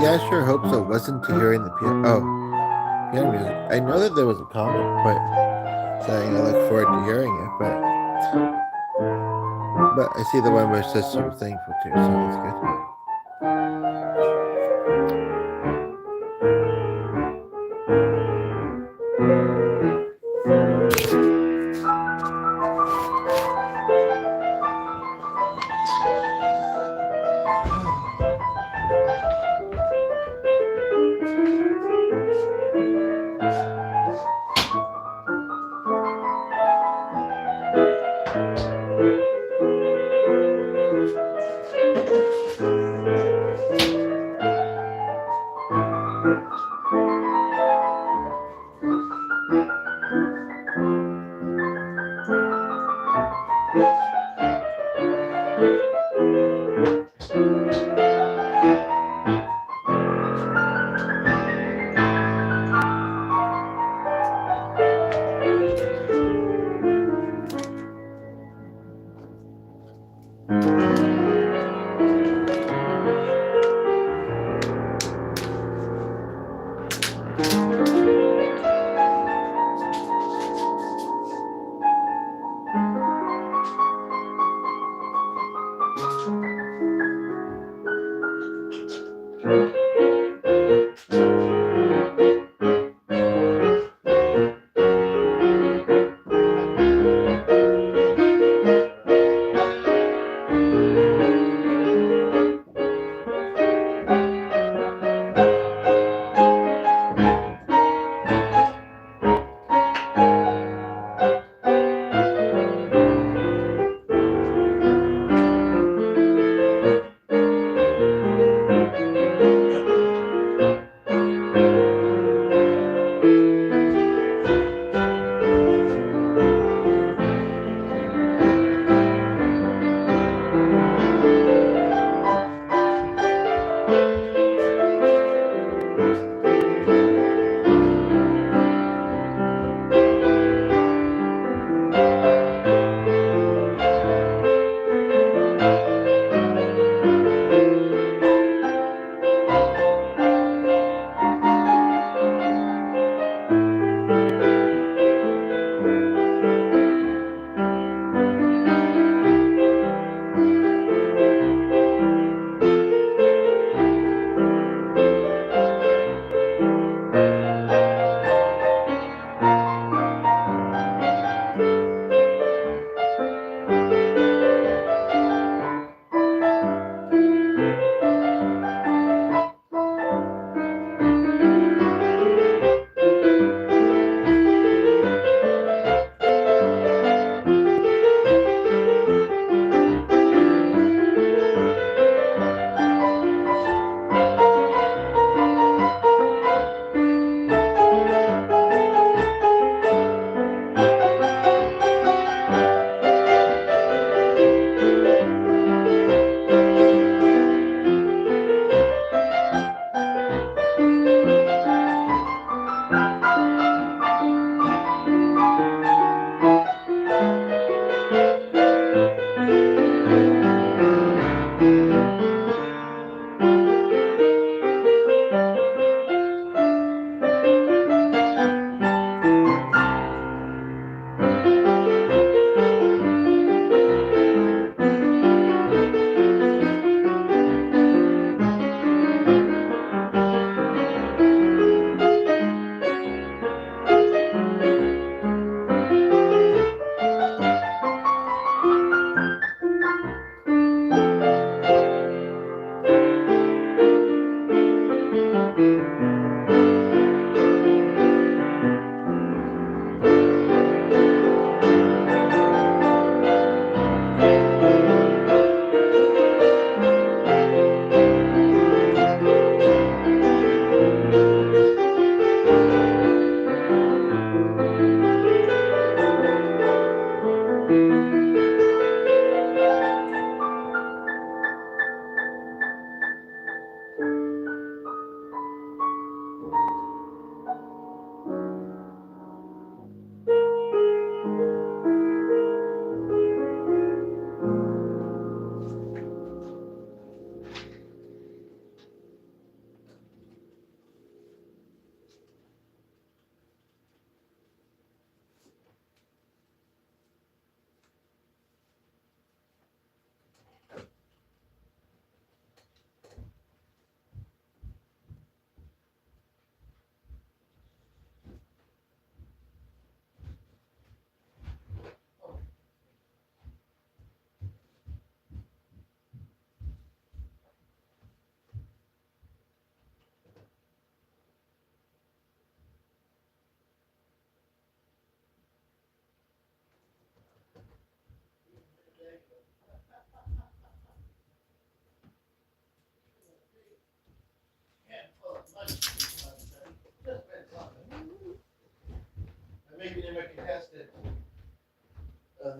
Yeah, I sure hope so. Wasn't to hearing the piano music. I know that there was a comment, but saying I look forward to hearing it, but I see the one where it says super thankful too, so that's good.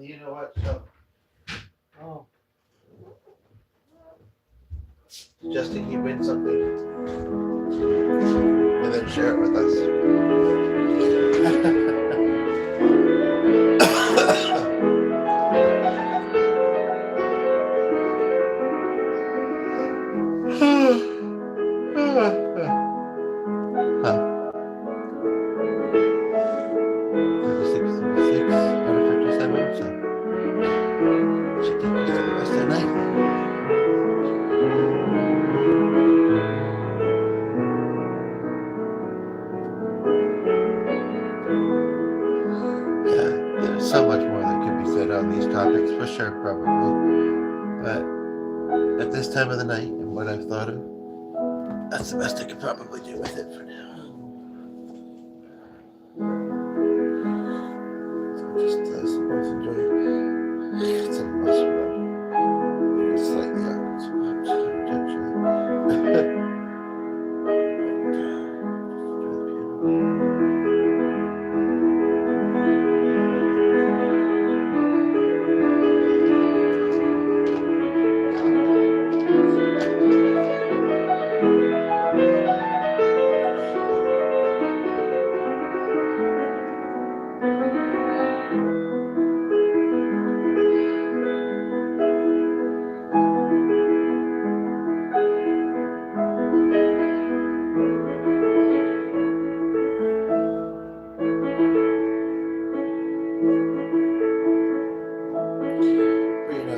you know what? So, oh, suggesting he win something and then share it with us. Huh. 36 out of 57, so should take us to the rest of the night. Yeah, there's so much more that could be said on these topics, for sure, probably. But at this time of the night and what I've thought of, that's the best I could probably do with it for now. So just suppose enjoy some mushroom. Slightly awkward, so I'm just intentionally.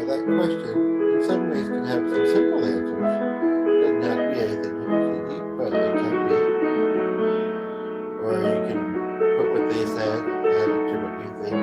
That question in some ways can have some simple answers. It doesn't have to be anything hugely deep, but it can be. Or you can put what they said, add it to what you think.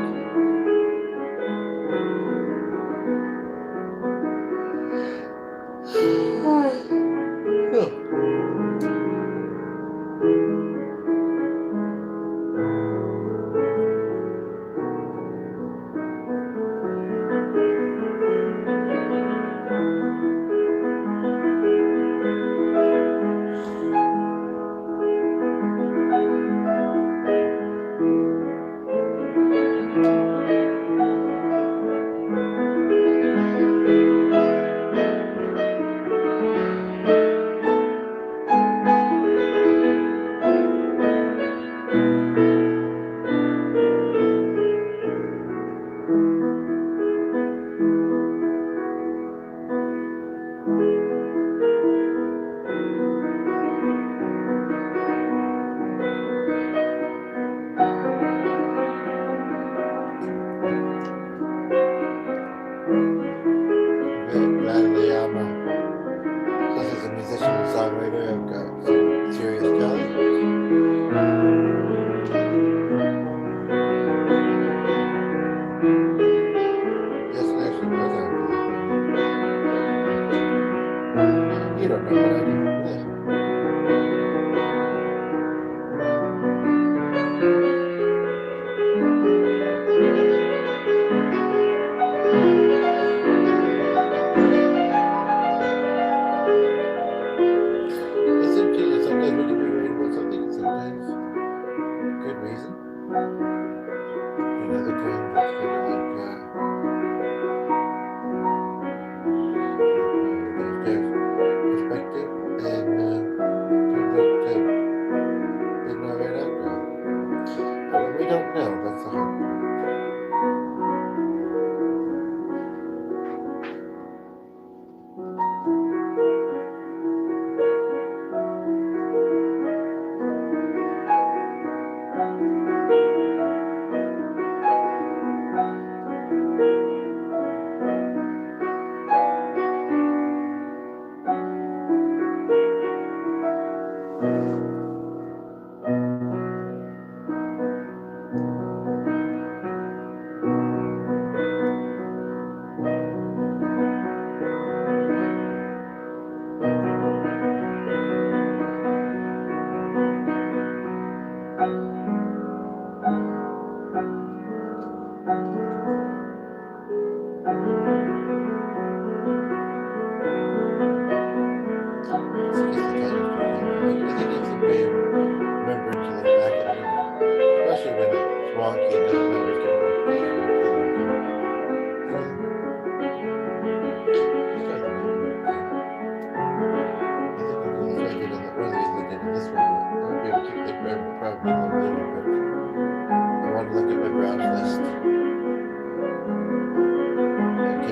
This is a musician and songwriter. I've got some serious talent. Yes, it actually was on. You don't know what I do. Sometimes we can be right about something, and sometimes good reason. And other times it's kind of like there's perspective, and turns out to be not right after all. But when we don't know, that's the hard part. Especially when it's wonky and doesn't understand what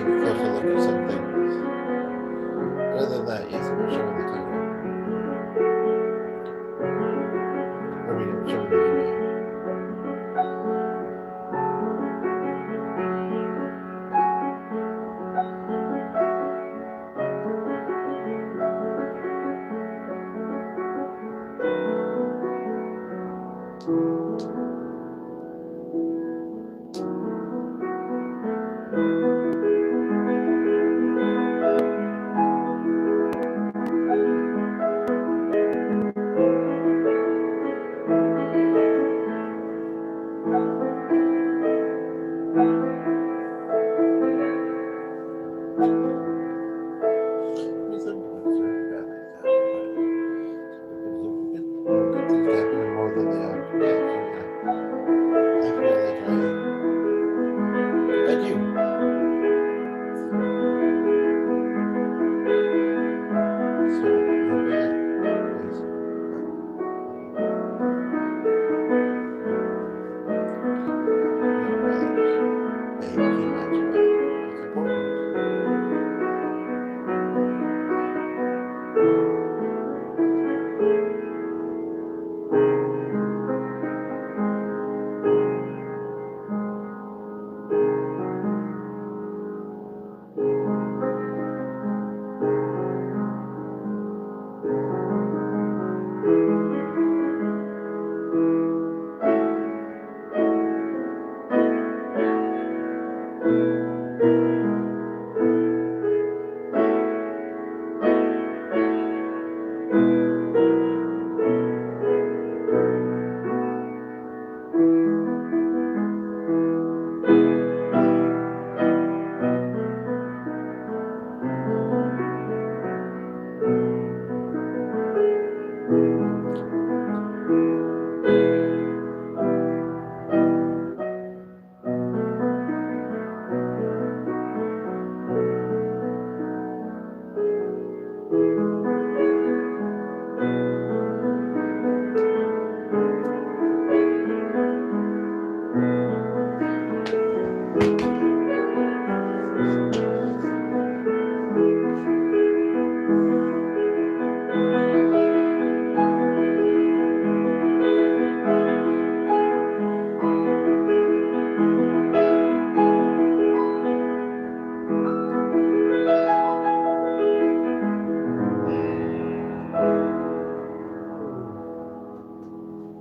give a closer look at some things. Other than that, yes, I'm showing the title. I'm showing the email. Some books are bad like that, but more good things happen and more than they are. Yeah, so yeah, I feel like I do. So okay, please. Beg too much, but it's important.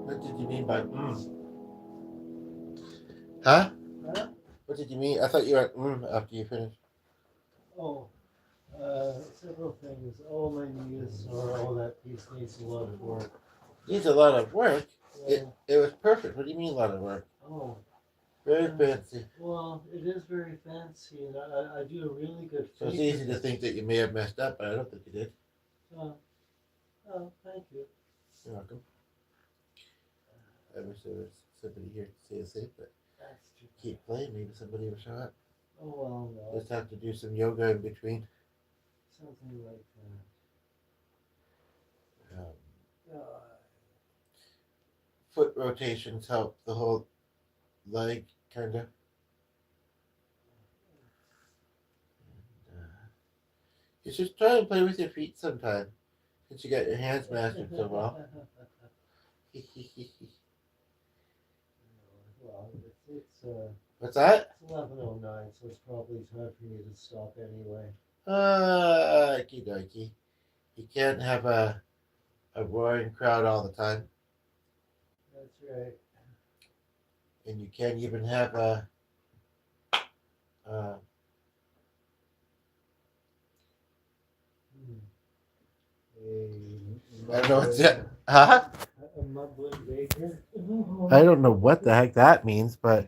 What did you mean by Huh? Huh? What did you mean? I thought you went after you finished. Oh, several things. All my needs or all that piece needs a lot of work. Needs a lot of work. Yeah. It was perfect. What do you mean a lot of work? Oh, Very fancy. well, it is very fancy, and I do a really good. So it's easy to think that you may have messed up, but I don't think you did. Oh, thank you. You're welcome. I wish there was somebody here to say a safe, but That's too bad. keep playing. Maybe somebody will show up. Oh well, no. Just have to do some yoga in between. Something like that. Foot rotations help the whole leg, kind of. You should try and play with your feet sometime, since you got your hands mastered so well. Well, it's What's that? It's 11:09, so it's probably time for me to stop anyway. Okie dokie. You can't have a roaring crowd all the time, That's right. and you can't even have a I don't know what's that. Huh? A mumbling baker. I don't know what the heck that means, but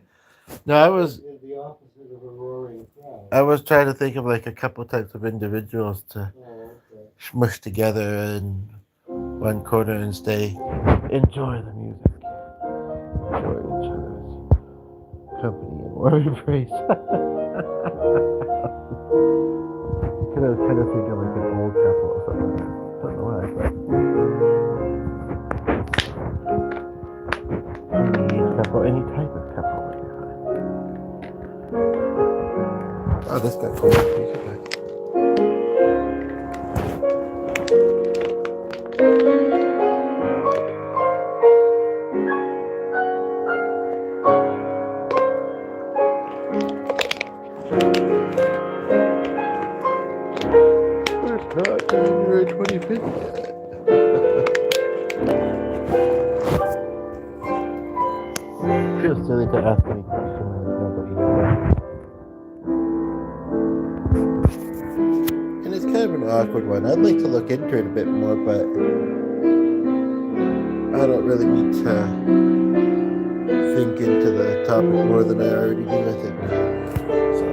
no, I was The opposite of a roaring crowd. I was trying to think of like a couple types of individuals to Okay. smush together in one corner and stay. Enjoy the music. Enjoy each other's company and warm embrace. I was kind of thinking of like an old couple or something. Don't know why, but any couple, any type of couple would be fine. Oh, this got cool. Okay. It's not January 25th yet. Feels silly to ask any question when there's nobody here. And it's kind of an awkward one. I'd like to look into it a bit more, but I don't really need to think into the topic more than I already do, I think. So.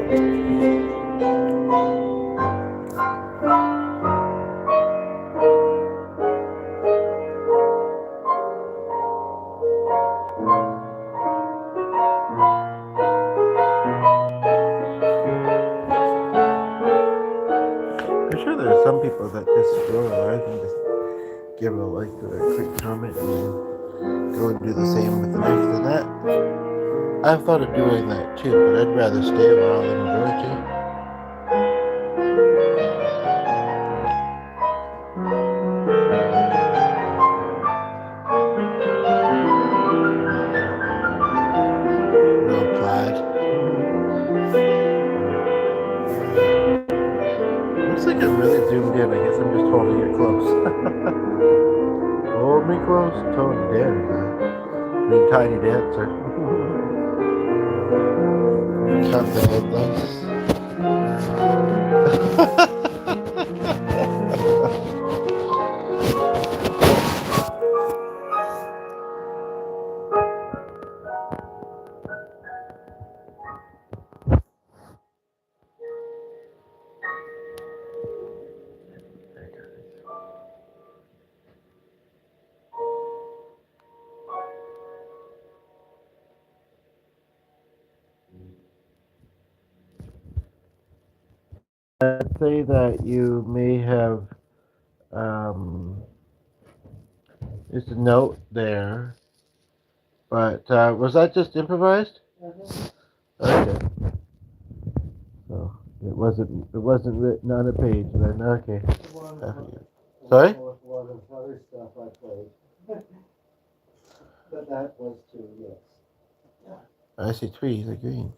I'm sure there are some people that just scroll right and just give a like or a quick comment and then go and do the same with the next and that. I've thought of doing that too, but I'd rather stay a while and enjoy it too. Real plaid. Looks like it really zoomed in. I guess I'm just holding it close. Hold me close, Tony Dan. Big tiny dancer. Count the headlights. I'd say that you may have there's a note there, but was that just improvised? Okay, so it wasn't written on a page then. Okay. Sorry? With a lot of other stuff I played. But that was too, yes. I see trees are green.